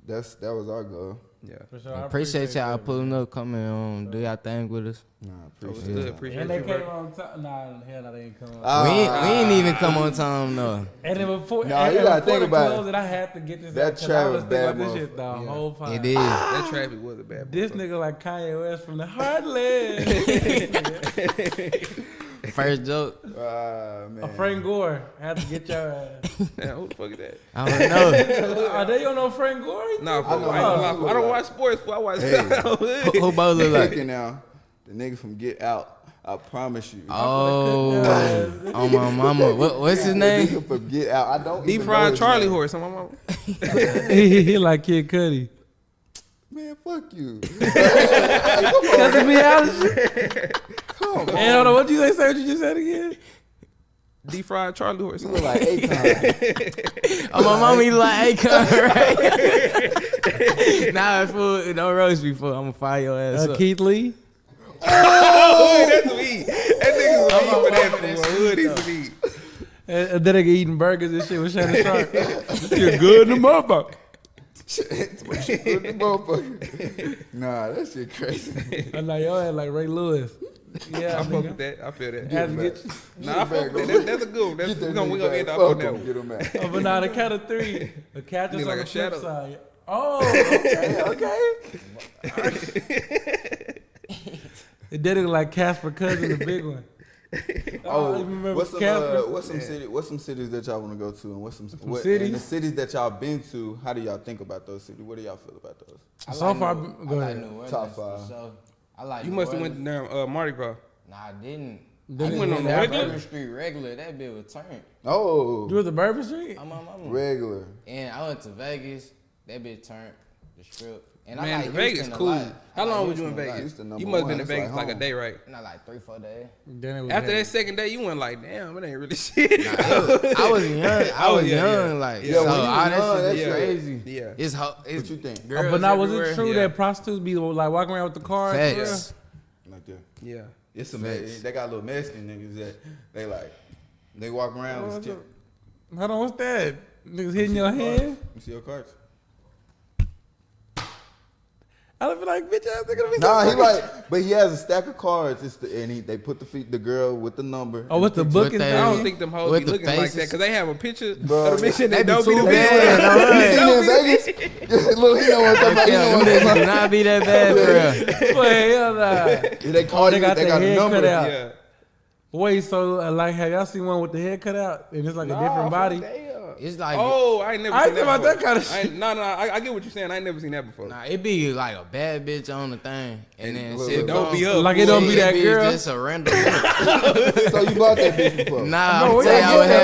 That was our goal. Yeah, For sure. I appreciate y'all pulling up, coming on, do y'all thing with us. Nah, appreciate it. Appreciate and they you, came bro. on time. Nah, hell, no, they didn't come on time. We ain't even come on time, no. And then before, you gotta think about it. I had to get this. That out, 'cause I trap was was thinking bad, about this shit the whole time. It is. That traffic was a bad. This nigga like Kanye West from the Heartland. First joke. Man. Frank Gore had to get your ass. Damn, who the fuck is that? I don't know. Are they don't know Frank Gore? Nah, I don't watch sports. I watch. Who both look like? Now, the nigga from Get Out. I promise you. Oh, on my mama. What's his The name? nigga from Get Out. I don't Deep even fried know his Charlie name. horse. On my mama. he like Kid Cudi. Man, fuck you. Cause to be honest, come on. Hey, hold on, what you say? What you just said again? Deep fried Charlie horse. You look like Akon. Oh, my mama, he like Akon, right? Nah, fool, don't roast me, fool. I'm gonna fire your ass up. Keith Lee. Oh, that's me. That nigga's me for that fool. Hoodies me. And then they eating burgers and shit with Shannon Sharp. You're good in the motherfucker. Nah, that shit crazy. I'm like, yo, like Ray Lewis. Yeah, I fuck with that. I feel that. Had to get Nah, I fuck with that. That's a good one. We gonna end up on that one. Get him out. oh, but now the count of three. The catch is Look on like the a flip shadow. side. Oh, okay. It did it like Casper Cousin, the big one. Oh, you remember what's Casper? what's some cities that y'all want to go to, and what's some cities? and the cities that y'all been to? How do y'all think about those cities? What do y'all feel about those? So far, Go go ahead. ahead. Top five. So, I like You New must have Orleans. went down Mardi Gras. Nah, I didn't. Then I it went on went the after. regular street regular. That bitch was turned. Oh, You was at Bourbon Street? I'm on my mama. regular. And I went to Vegas. That bitch turned the strip. And Man, I like Vegas Houston a cool. lot. How I like long was you in Houston a lot. Vegas? Houston number You must have been one. in That's Vegas like a home. day, right? Not like 3-4 days. Then it was After that Vegas. second day, you went like, damn, it ain't really shit. I was young. I was young. Like, Yeah, so when you all young, that that's shit is crazy. Yeah. It's What you think? girls But now, was everywhere. it true Yeah. that prostitutes be like walking around with the cars? Facts. Like that. Yeah. It's some. Facts. They got little Mexican niggas that they walk around with shit. Hold on, what's that? Niggas hitting your head? You see your cards? I don't feel like bitch ass nigga. Nah, he like, but he has a stack of cards. They put the girl with the number. Oh, what's the book is that? I down? don't think them hoes With be the looking like faces. that because they have a picture Bro, of the bitch and they they be don't be too the bad, You seen it in Vegas? Look, he know what I'm talking Yeah, about. them niggas do not be that bad for real. Wait, hell nah. They call They you. got They the got a head number. cut out. Yeah. Wait, so like, have y'all seen one with the head cut out and it's like a different body? It's like, Oh, I ain't never I seen ain't talking about that before. kind of shit. No, I get what you're saying. I ain't never seen that before. nah, it be like a bad bitch on the thing, and then look, shit look, don't come- be up. Like it don't be that It girl. just a random. bitch. So you bought that bitch before? Nah, No, I'm we gonna tell gotta y'all what get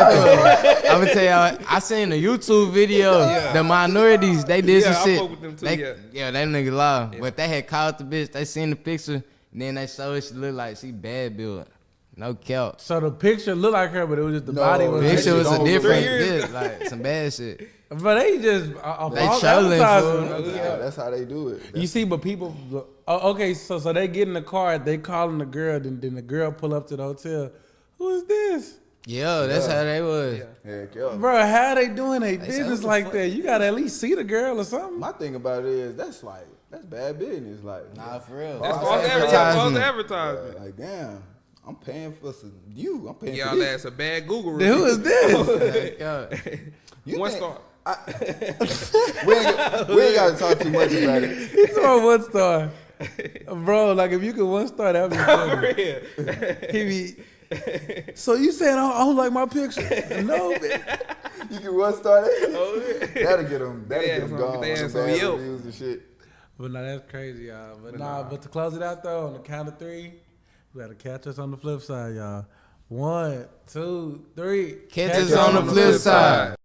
happened. I'm gonna tell y'all. I seen a YouTube video. The minorities, they did Yeah, some I shit. fuck with them too, They- yeah. that nigga live. But they had called the bitch. They seen the picture, and then they showed she looked like she bad built. No cap. So the picture looked like her, but it was just the No, body was. that Picture shit was a don't look different right. bitch, like some bad shit. But they just They false trolling, advertising. fool. Yeah, that's how they do it. You see, but people. Oh, okay, so they get in the car, they calling the girl, then the girl pull up to the hotel. Who is this? Yeah, that's how they was. Heck yeah. Bro, how they doing their say, business what the like fuck? that? You gotta at least see the girl or something. My thing about it is that's bad business. Like, Nah, for real. That's False false advertising. advertisement. like damn, I'm paying for some you. I'm paying Y'all for this. ass a bad Google Then review. who is this? Yeah. You One think- star. we ain't got to talk too much about it. It's on 1 star. Bro, like if you could 1 star, that would be funny. He be, so you saying I don't like my picture? No, man. You can 1 star that. That'll get them. That'll Yeah, get them some- gone. yeah, Some some bad Yelp. reviews and shit. But nah, that's crazy, y'all. But to close it out though, on the count of 3, we gotta catch us on the flip side, y'all. 1, 2, 3. Catch us on the flip side.